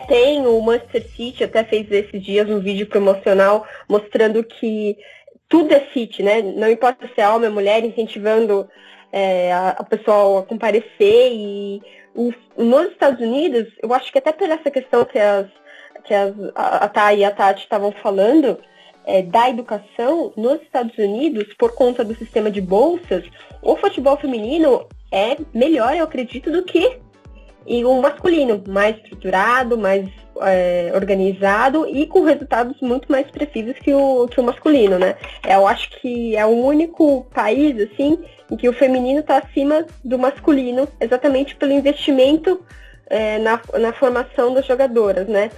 Tem o Manchester City, até fez esses dias um vídeo promocional mostrando que tudo é City, né? Não importa se é homem ou mulher, incentivando a pessoa a comparecer. E nos Estados Unidos, eu acho que até por essa questão que a Thay e a Tati estavam falando, da educação, nos Estados Unidos, por conta do sistema de bolsas, o futebol feminino é melhor, eu acredito, do que e o masculino, mais estruturado, mais organizado e com resultados muito mais precisos que o masculino, né? Eu acho que é o único país, assim, em que o feminino está acima do masculino, exatamente pelo investimento na formação das jogadoras, né?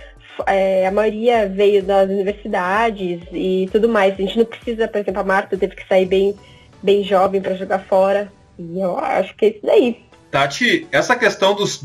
A maioria veio das universidades e tudo mais. A gente não precisa, por exemplo, a Marta teve que sair bem jovem para jogar fora. E eu acho que é isso daí. Tati, essa questão dos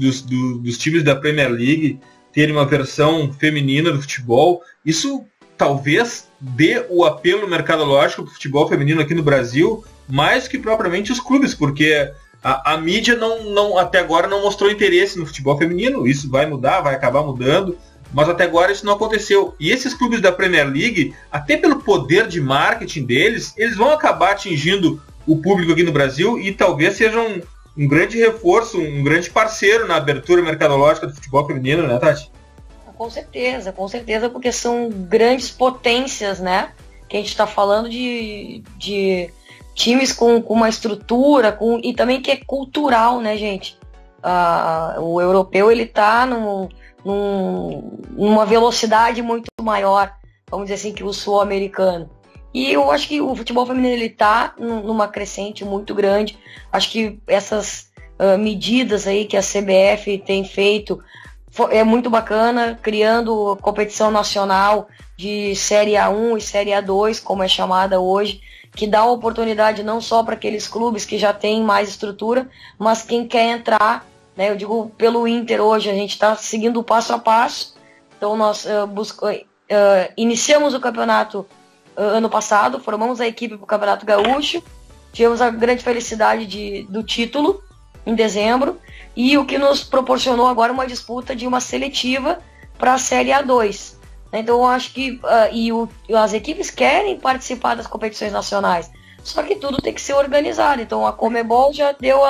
times da Premier League terem uma versão feminina do futebol, isso talvez dê o apelo mercadológico para o futebol feminino aqui no Brasil, mais que propriamente os clubes, porque a mídia não, até agora não mostrou interesse no futebol feminino. Isso vai mudar, vai acabar mudando, mas até agora isso não aconteceu. E esses clubes da Premier League, até pelo poder de marketing deles, eles vão acabar atingindo o público aqui no Brasil e talvez sejam um grande reforço, um grande parceiro na abertura mercadológica do futebol feminino, né, Tati? Com certeza, porque são grandes potências, né? Que a gente está falando de times com uma estrutura e também que é cultural, né, gente? O europeu, ele tá numa velocidade muito maior, vamos dizer assim, que o sul-americano. E eu acho que o futebol feminino, ele tá numa crescente muito grande. Acho que essas medidas aí que a CBF tem feito é muito bacana, criando competição nacional de Série A1 e Série A2, como é chamada hoje, que dá oportunidade não só para aqueles clubes que já têm mais estrutura, mas quem quer entrar, né? Eu digo, pelo Inter hoje, a gente está seguindo passo a passo. Então nós iniciamos o campeonato ano passado, formamos a equipe para o Campeonato Gaúcho, tivemos a grande felicidade do título em dezembro, e o que nos proporcionou agora uma disputa de uma seletiva para a Série A2. Então eu acho que as equipes querem participar das competições nacionais, só que tudo tem que ser organizado. Então a Conmebol já deu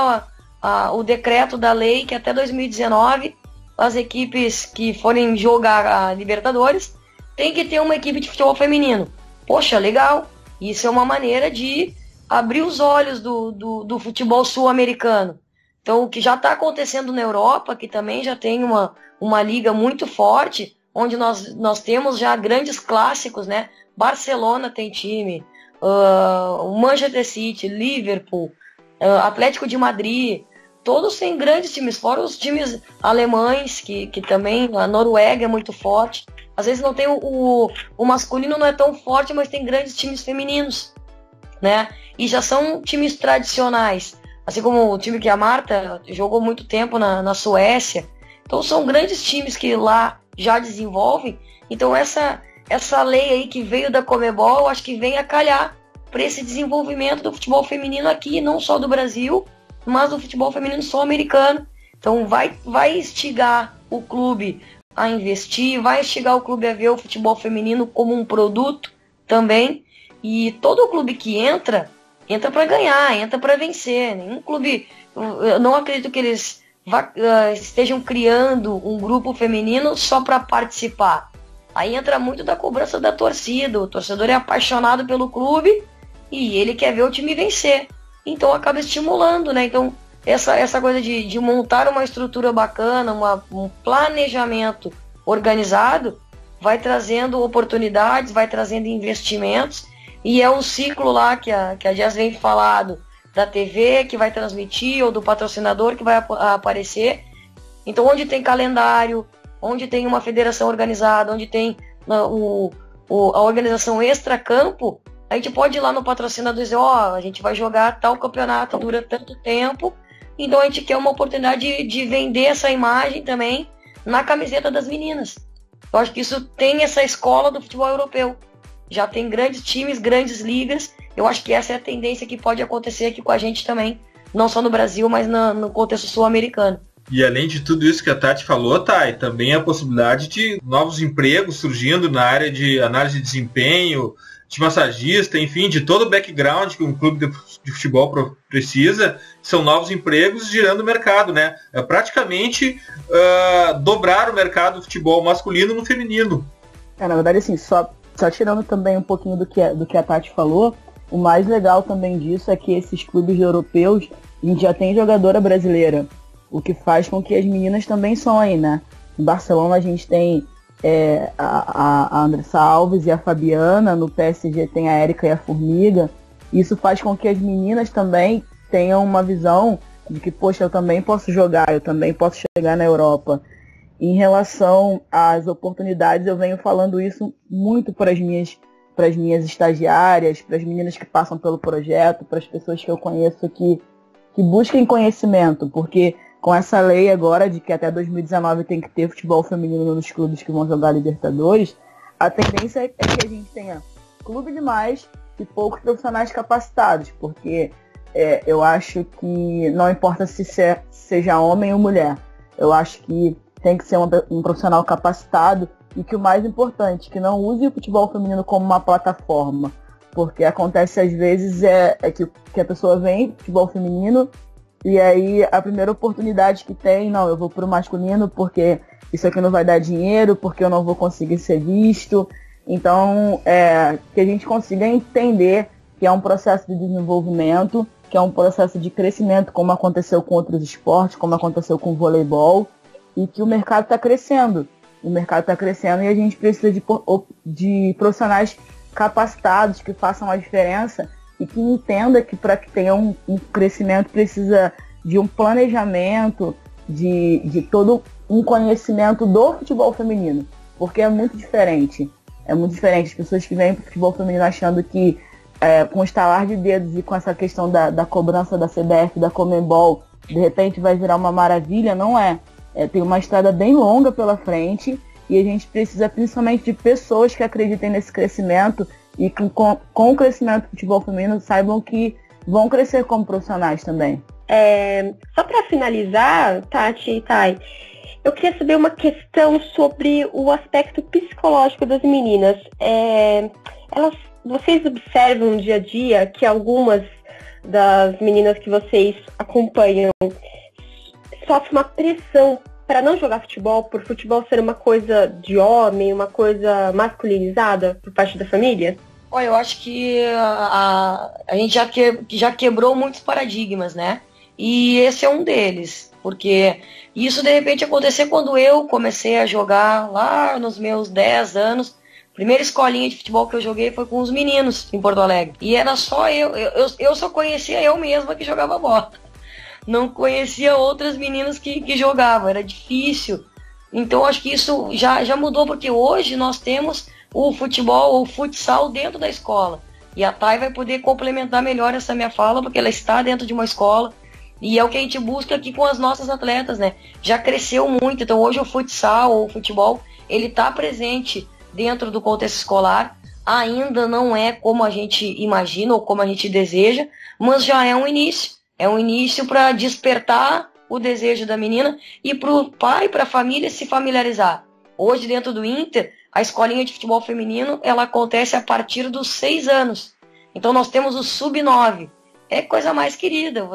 o decreto da lei que até 2019 as equipes que forem jogar a Libertadores tem que ter uma equipe de futebol feminino. Poxa, legal. Isso é uma maneira de abrir os olhos do futebol sul-americano. Então, o que já está acontecendo na Europa, que também já tem uma liga muito forte, onde nós temos já grandes clássicos, né? Barcelona tem time, o Manchester City, Liverpool, Atlético de Madrid, todos têm grandes times, fora os times alemães, que também, a Noruega é muito forte. Às vezes não tem o masculino, não é tão forte, mas tem grandes times femininos, né? E já são times tradicionais, assim como o time que a Marta jogou muito tempo na Suécia. Então são grandes times que lá já desenvolvem. Então essa lei aí que veio da Conmebol, eu acho que vem a calhar para esse desenvolvimento do futebol feminino aqui, não só do Brasil, mas do futebol feminino sul-americano. Então vai instigar o clube a investir, vai instigar o clube a ver o futebol feminino como um produto também. E todo clube que entra para ganhar, entra para vencer. Nenhum clube, eu não acredito que eles estejam criando um grupo feminino só para participar. Aí entra muito da cobrança da torcida. O torcedor é apaixonado pelo clube e ele quer ver o time vencer. Então acaba estimulando, né? Então essa coisa de montar uma estrutura bacana, um planejamento organizado, vai trazendo oportunidades, vai trazendo investimentos, e é um ciclo lá que a Jess vem falado, da TV que vai transmitir, ou do patrocinador que vai aparecer. Então onde tem calendário, onde tem uma federação organizada, onde tem a organização extra-campo, a gente pode ir lá no patrocinador e dizer, a gente vai jogar tal campeonato, dura tanto tempo, então a gente quer uma oportunidade de vender essa imagem também na camiseta das meninas. Eu acho que isso tem essa escola do futebol europeu. Já tem grandes times, grandes ligas. Eu acho que essa é a tendência que pode acontecer aqui com a gente também, não só no Brasil, mas no contexto sul-americano. E além de tudo isso que a Tati falou, Thay, também a possibilidade de novos empregos surgindo na área de análise de desempenho, de massagista, enfim, de todo o background que um clube de futebol precisa, são novos empregos girando o mercado, né? É praticamente dobrar o mercado do futebol masculino no feminino. Na verdade, assim, só tirando também um pouquinho do que a Tati falou, o mais legal também disso é que esses clubes europeus, a gente já tem jogadora brasileira. o que faz com que as meninas também sonhem, né? Em Barcelona a gente tem a Andressa Alves e a Fabiana, no PSG tem a Érica e a Formiga. Isso faz com que as meninas também tenham uma visão de que, poxa, eu também posso jogar, eu também posso chegar na Europa. Em relação às oportunidades, eu venho falando isso muito para as minhas estagiárias, para as meninas que passam pelo projeto, para as pessoas que eu conheço que busquem conhecimento, porque com essa lei agora de que até 2019 tem que ter futebol feminino nos clubes que vão jogar Libertadores, a tendência é que a gente tenha clube demais e poucos profissionais capacitados, porque eu acho que não importa se seja homem ou mulher, eu acho que tem que ser um profissional capacitado e que o mais importante, que não use o futebol feminino como uma plataforma, porque acontece às vezes que a pessoa vem futebol feminino e aí a primeira oportunidade que tem, não, eu vou pro masculino porque isso aqui não vai dar dinheiro, porque eu não vou conseguir ser visto. Então, que a gente consiga entender que é um processo de desenvolvimento, que é um processo de crescimento, como aconteceu com outros esportes, como aconteceu com o voleibol, e que o mercado está crescendo. O mercado está crescendo e a gente precisa de profissionais capacitados que façam a diferença e que entenda que para que tenha um crescimento precisa de um planejamento, de todo um conhecimento do futebol feminino, porque é muito diferente. É muito diferente. As pessoas que vêm para o futebol feminino achando que com o estalar de dedos e com essa questão da cobrança da CBF, da Conmebol, de repente vai virar uma maravilha, não é. Tem uma estrada bem longa pela frente e a gente precisa principalmente de pessoas que acreditem nesse crescimento e que com o crescimento do futebol feminino saibam que vão crescer como profissionais também. Só para finalizar, Tati e Thay, eu queria saber uma questão sobre o aspecto psicológico das meninas. Vocês observam no dia a dia que algumas das meninas que vocês acompanham sofrem uma pressão para não jogar futebol, por futebol ser uma coisa de homem, uma coisa masculinizada por parte da família? Olha, eu acho que a gente já quebrou muitos paradigmas, né? E esse é um deles, porque isso de repente aconteceu quando eu comecei a jogar lá nos meus 10 anos. A primeira escolinha de futebol que eu joguei foi com os meninos em Porto Alegre. E era só eu só conhecia eu mesma que jogava bola. Não conhecia outras meninas que jogavam, era difícil. Então acho que isso já mudou, porque hoje nós temos o futebol, o futsal dentro da escola. E a Thay vai poder complementar melhor essa minha fala, porque ela está dentro de uma escola. E é o que a gente busca aqui com as nossas atletas, né? Já cresceu muito, então hoje o futsal ou o futebol, ele está presente dentro do contexto escolar. Ainda não é como a gente imagina ou como a gente deseja, mas já é um início. É um início para despertar o desejo da menina e para o pai e para a família se familiarizar. Hoje, dentro do Inter, a escolinha de futebol feminino, ela acontece a partir dos 6 anos. Então, nós temos o sub-9. É coisa mais querida.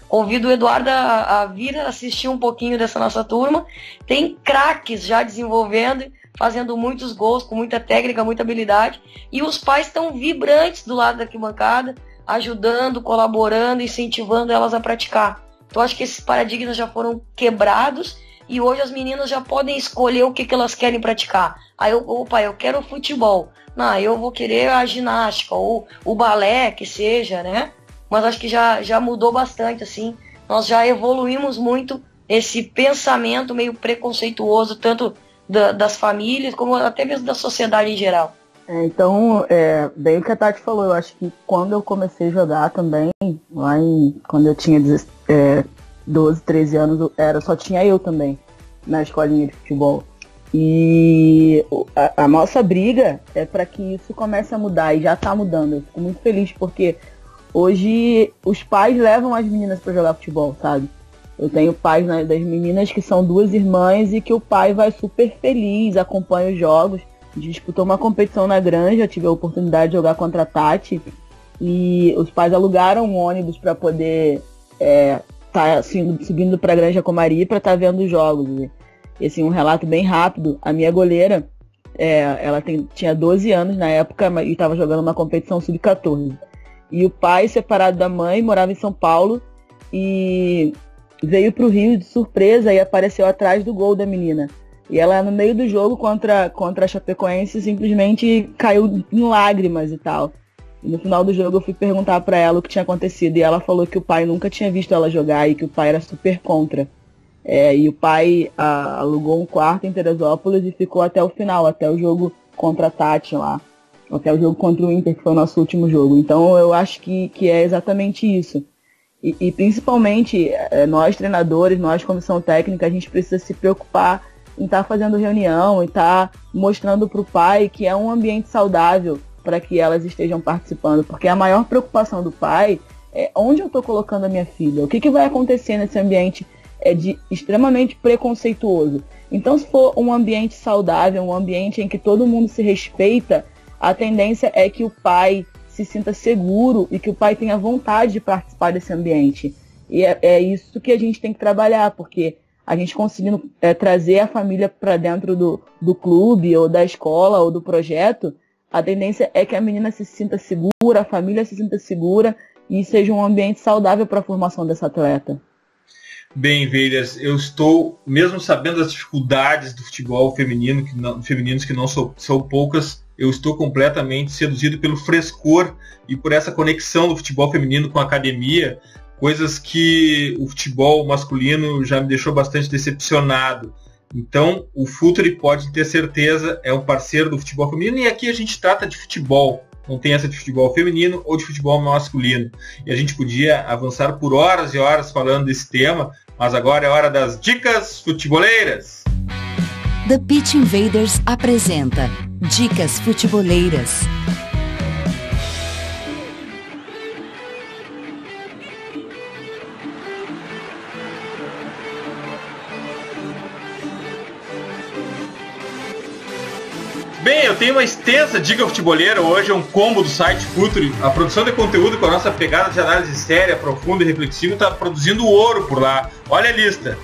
Convido o Eduardo a vir assistir um pouquinho dessa nossa turma. Tem craques já desenvolvendo, fazendo muitos gols, com muita técnica, muita habilidade. E os pais estão vibrantes do lado da arquibancada, ajudando, colaborando, incentivando elas a praticar. Então acho que esses paradigmas já foram quebrados e hoje as meninas já podem escolher o que elas querem praticar. Aí eu quero o futebol. Não, eu vou querer a ginástica ou o balé, que seja, né? Mas acho que já mudou bastante, assim. Nós já evoluímos muito esse pensamento meio preconceituoso, tanto das famílias como até mesmo da sociedade em geral. Então, bem o que a Tati falou, eu acho que quando eu comecei a jogar também, quando eu tinha 12, 13 anos, só tinha eu também na escolinha de futebol. E a nossa briga é para que isso comece a mudar, e já está mudando. Eu fico muito feliz porque hoje os pais levam as meninas para jogar futebol, sabe? Eu tenho pais, né, das meninas que são 2 irmãs e que o pai vai super feliz, acompanha os jogos. A gente disputou uma competição na Granja, eu tive a oportunidade de jogar contra a Tati e os pais alugaram um ônibus para poder subindo para a Granja Comari para estar vendo os jogos. E assim, um relato bem rápido, a minha goleira, ela tinha 12 anos na época e estava jogando uma competição sub-14. E o pai, separado da mãe, morava em São Paulo e veio pro Rio de surpresa e apareceu atrás do gol da menina. E ela, no meio do jogo contra a Chapecoense, simplesmente caiu em lágrimas e tal. E no final do jogo eu fui perguntar pra ela o que tinha acontecido. E ela falou que o pai nunca tinha visto ela jogar e que o pai era super contra. E o pai alugou um quarto em Teresópolis e ficou até o final, até o jogo contra a Tati lá. Até o jogo contra o Inter, que foi o nosso último jogo. Então eu acho que é exatamente isso. E principalmente nós treinadores, nós comissão técnica, a gente precisa se preocupar em estar fazendo reunião e estar mostrando para o pai que é um ambiente saudável para que elas estejam participando. Porque a maior preocupação do pai é onde eu estou colocando a minha filha, o que vai acontecer nesse ambiente extremamente preconceituoso. Então, se for um ambiente saudável, um ambiente em que todo mundo se respeita, a tendência é que o pai se sinta seguro e que o pai tenha vontade de participar desse ambiente. E é isso que a gente tem que trabalhar, porque a gente conseguindo trazer a família para dentro do clube, ou da escola, ou do projeto, a tendência é que a menina se sinta segura, a família se sinta segura e seja um ambiente saudável para a formação dessa atleta. Bem, Veilers, eu estou, mesmo sabendo das dificuldades do futebol feminino, femininos que não são poucas, eu estou completamente seduzido pelo frescor e por essa conexão do futebol feminino com a academia, coisas que o futebol masculino já me deixou bastante decepcionado. Então, o Futuri, pode ter certeza, é um parceiro do futebol feminino, e aqui a gente trata de futebol. Não tem essa de futebol feminino ou de futebol masculino. E a gente podia avançar por horas e horas falando desse tema, mas agora é hora das dicas futeboleiras. The Pitch Invaders apresenta Dicas Futeboleiras. Bem, eu tenho uma extensa dica futeboleira. Hoje é um combo do site Futuri. A produção de conteúdo com a nossa pegada de análise séria, profunda e reflexiva está produzindo ouro por lá. Olha a lista.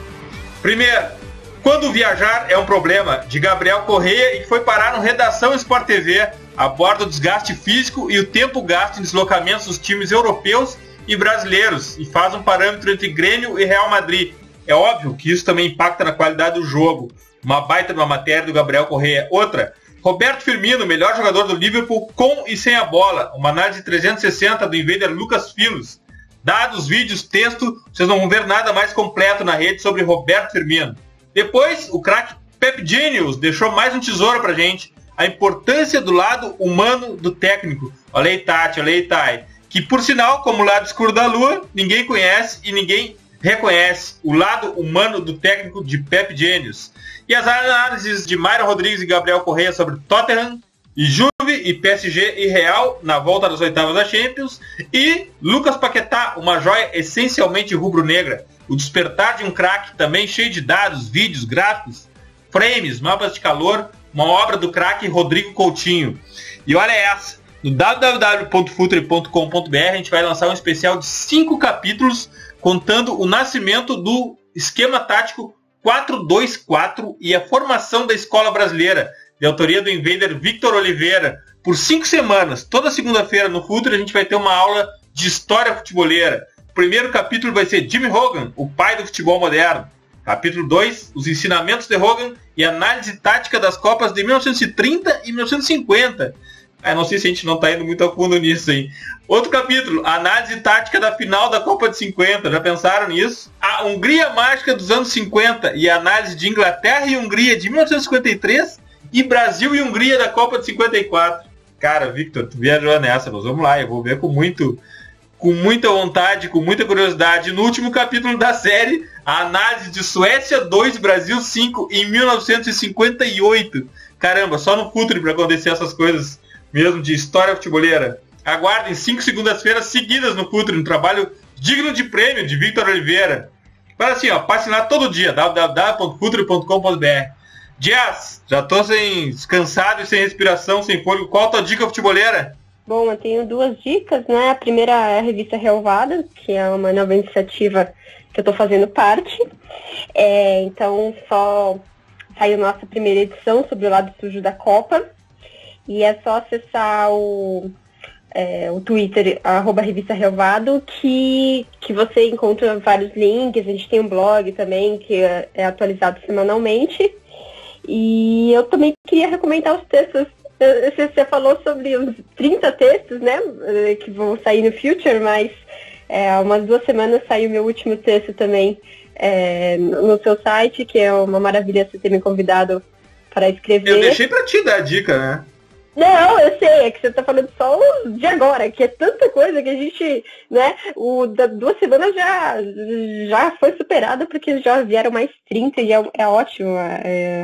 Primeiro, Quando Viajar é um Problema, de Gabriel Correia, e que foi parar no Redação Sport TV, aborda o desgaste físico e o tempo gasto em deslocamentos dos times europeus e brasileiros, e faz um parâmetro entre Grêmio e Real Madrid. É óbvio que isso também impacta na qualidade do jogo. Uma baita de uma matéria do Gabriel Correia. Outra, Roberto Firmino, melhor jogador do Liverpool com e sem a bola. Uma análise 360 do invader Lucas Filos. Dados, vídeos, texto, vocês não vão ver nada mais completo na rede sobre Roberto Firmino. Depois, o craque Pep Genius deixou mais um tesouro pra gente. A importância do lado humano do técnico. Olha aí, Tati, olha aí, Thay. Que, por sinal, como o lado escuro da lua, ninguém conhece e ninguém reconhece o lado humano do técnico de Pep Genius. E as análises de Mayra Rodrigues e Gabriel Correia sobre Tottenham, e Juve, e PSG e Real na volta das oitavas da Champions. E Lucas Paquetá, uma joia essencialmente rubro-negra. O despertar de um craque também cheio de dados, vídeos, gráficos, frames, mapas de calor. Uma obra do craque Rodrigo Coutinho. E olha essa. No www.futuri.com.br a gente vai lançar um especial de 5 capítulos contando o nascimento do esquema tático 4-2-4 e a formação da escola brasileira, de autoria do invader Victor Oliveira. Por 5 semanas, toda segunda-feira no Futuri, a gente vai ter uma aula de história futeboleira. O primeiro capítulo vai ser Jimmy Hogan, o pai do futebol moderno. Capítulo 2, os ensinamentos de Hogan e análise tática das Copas de 1930 e 1950. Não sei se a gente não está indo muito a fundo nisso, hein? Outro capítulo, análise tática da final da Copa de 50. Já pensaram nisso? A Hungria mágica dos anos 50 e a análise de Inglaterra e Hungria de 1953 e Brasil e Hungria da Copa de 54. Cara, Victor, tu viajou nessa, mas vamos lá, eu vou ver com muita vontade, com muita curiosidade. No último capítulo da série, a análise de Suécia 2, Brasil 5 em 1958. Caramba, só no Futuri para acontecer essas coisas mesmo de história futeboleira. Aguardem 5 segundas-feiras seguidas no Futuri, um trabalho digno de prêmio de Victor Oliveira. Para assim, passe lá todo dia, www.futuri.com.br. Jazz, já tô descansado e sem respiração, sem fôlego. Qual a tua dica futeboleira? Bom, eu tenho 2 dicas, né? A primeira é a revista Relvada, que é uma nova iniciativa que eu tô fazendo parte. Então, só saiu nossa primeira edição sobre o lado sujo da Copa. E é só acessar o o Twitter, @Revista Relvado, que você encontra vários links. A gente tem um blog também que é atualizado semanalmente. E eu também queria recomendar os textos. Você falou sobre os 30 textos, né, que vão sair no Future, mas há umas 2 semanas saiu meu último texto também no seu site, que é uma maravilha você ter me convidado para escrever. Eu deixei para ti dar a dica, né? Não, eu sei, é que você tá falando só de agora, que é tanta coisa que a gente, né, da 2 semanas já foi superada, porque já vieram mais 30 e é ótimo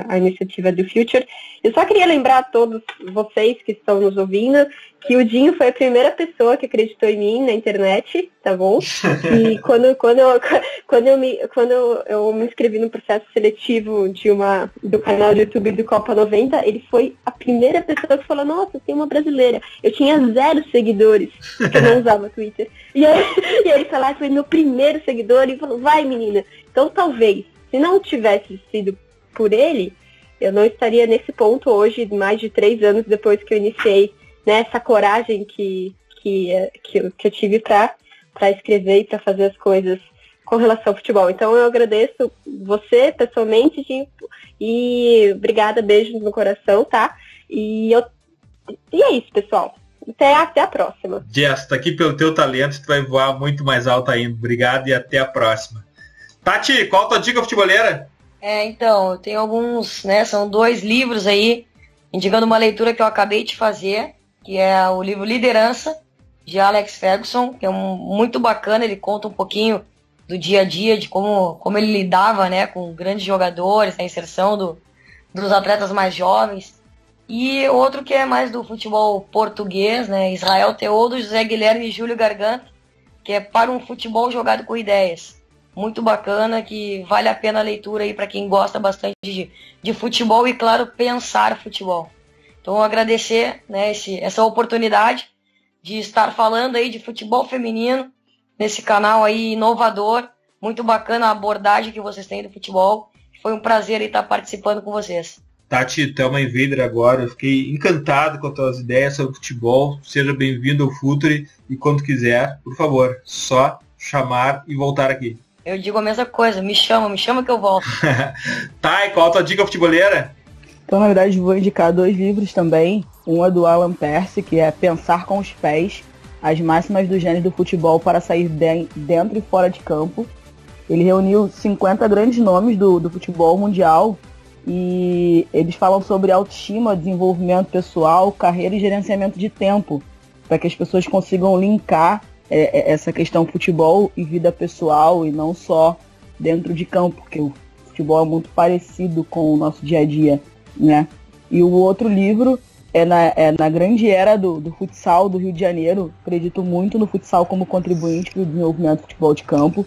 a iniciativa do Future. Eu só queria lembrar a todos vocês que estão nos ouvindo que o Dinho foi a primeira pessoa que acreditou em mim na internet, tá bom? E quando eu me inscrevi no processo seletivo do canal do YouTube do Copa 90, ele foi a primeira pessoa que falou, nossa, tem uma brasileira. Eu tinha 0 seguidores, porque eu não usava Twitter. E aí ele foi meu primeiro seguidor e falou, vai menina. Então talvez, se não tivesse sido por ele, eu não estaria nesse ponto hoje, mais de 3 anos depois que eu iniciei, né, essa coragem que eu tive para escrever e para fazer as coisas com relação ao futebol. Então eu agradeço você pessoalmente, e obrigada, beijos no coração, tá? E é isso, pessoal. Até a próxima. Jess, tá aqui pelo teu talento, tu vai voar muito mais alto ainda. Obrigado e até a próxima. Tati, qual a tua dica futeboleira? Então, eu tenho alguns, né, são 2 livros aí, indicando uma leitura que eu acabei de fazer, que é o livro Liderança, de Alex Ferguson, que é muito bacana. Ele conta um pouquinho do dia a dia, de como ele lidava, né, com grandes jogadores, a inserção dos atletas mais jovens. E outro que é mais do futebol português, né, Israel Teodo, José Guilherme e Júlio Garganta, que é Para um Futebol Jogado com Ideias. Muito bacana, que vale a pena a leitura aí para quem gosta bastante de futebol e, claro, pensar futebol. Então, agradecer, né, essa oportunidade de estar falando aí de futebol feminino nesse canal aí inovador. Muito bacana a abordagem que vocês têm do futebol. Foi um prazer aí estar participando com vocês. Tati, tu é uma invader agora. Eu fiquei encantado com as tuas ideias sobre futebol. Seja bem-vindo ao Future e quando quiser, por favor, só chamar e voltar aqui. Eu digo a mesma coisa, me chama que eu volto. Tá, e qual a tua dica futeboleira? Então, na verdade, vou indicar 2 livros também. Um é do Alan Pearce, que é Pensar com os Pés, as máximas do gênio do futebol para sair dentro e fora de campo. Ele reuniu 50 grandes nomes do futebol mundial e eles falam sobre autoestima, desenvolvimento pessoal, carreira e gerenciamento de tempo, para que as pessoas consigam linkar essa questão futebol e vida pessoal e não só dentro de campo, porque o futebol é muito parecido com o nosso dia a dia, né? E o outro livro é na grande era do futsal do Rio de Janeiro. Acredito muito no futsal como contribuinte para o desenvolvimento do futebol de campo.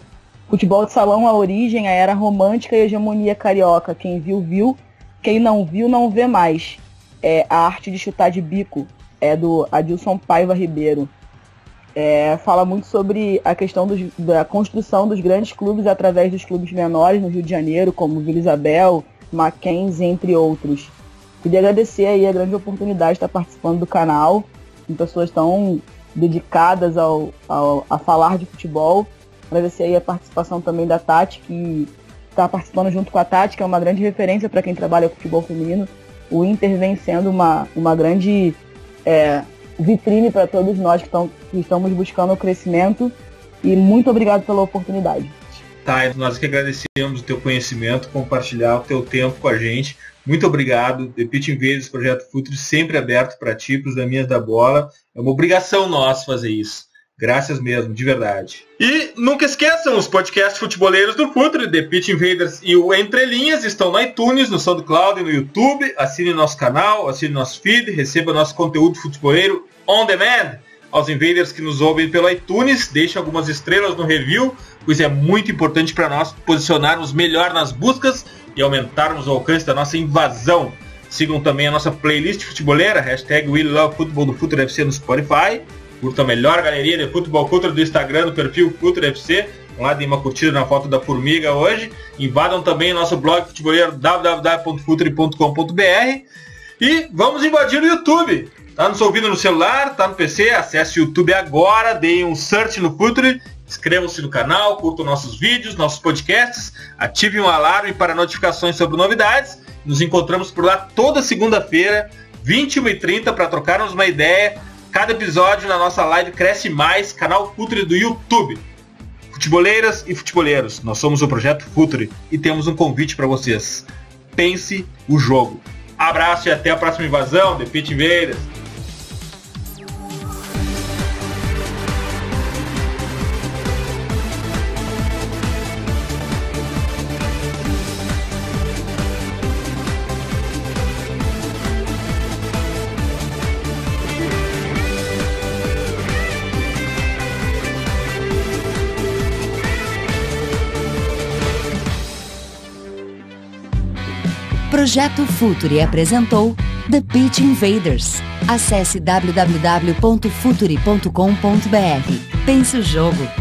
Futebol de salão, a origem, a era romântica e a hegemonia carioca. Quem viu, viu. Quem não viu, não vê mais. A arte de chutar de bico é do Adilson Paiva Ribeiro. Fala muito sobre a questão da construção dos grandes clubes através dos clubes menores no Rio de Janeiro, como Vila Isabel, Mackenzie, entre outros. Queria agradecer aí a grande oportunidade de estar participando do canal, com pessoas tão dedicadas a falar de futebol. Agradecer aí a participação também da Tati, que está participando junto com a Tati, que é uma grande referência para quem trabalha com futebol feminino. O Inter vem sendo uma grande vitrine para todos nós que estamos buscando o crescimento. E muito obrigado pela oportunidade. Tá, nós que agradecemos o teu conhecimento, compartilhar o teu tempo com a gente. Muito obrigado. The Pitch Invaders, Projeto Future, sempre aberto para ti, para os Daminhas da Bola. É uma obrigação nossa fazer isso. Graças mesmo, de verdade. E nunca esqueçam, os podcasts futeboleiros do Future, The Pitch Invaders e o Entre Linhas, estão no iTunes, no SoundCloud e no YouTube. Assine nosso canal, assine nosso feed, receba nosso conteúdo futeboleiro on demand. Aos invaders que nos ouvem pelo iTunes, deixem algumas estrelas no review, pois é muito importante para nós posicionarmos melhor nas buscas e aumentarmos o alcance da nossa invasão. Sigam também a nossa playlist futeboleira, #WeLoveFootball do Future FC no Spotify. Curtam a melhor galeria de futebol cultura do Instagram, do perfil Future FC. Vão lá, deem uma curtida na foto da formiga hoje. Invadam também o nosso blog futeboleiro www.future.com.br. E vamos invadir o YouTube. Tá nos ouvindo no celular, tá no PC? Acesse o YouTube agora, deem um search no Futuri, inscrevam-se no canal, curtam nossos vídeos, nossos podcasts, ativem o alarme para notificações sobre novidades. Nos encontramos por lá toda segunda-feira, 21h30, para trocarmos uma ideia. Cada episódio na nossa live cresce mais, canal Futuri do YouTube. Futeboleiras e futeboleiros, nós somos o Projeto Futuri e temos um convite para vocês. Pense o jogo. Abraço e até a próxima invasão, The Pitch Invaders. Projeto Futuri apresentou The Pitch Invaders. Acesse www.futuri.com.br. Pense o jogo.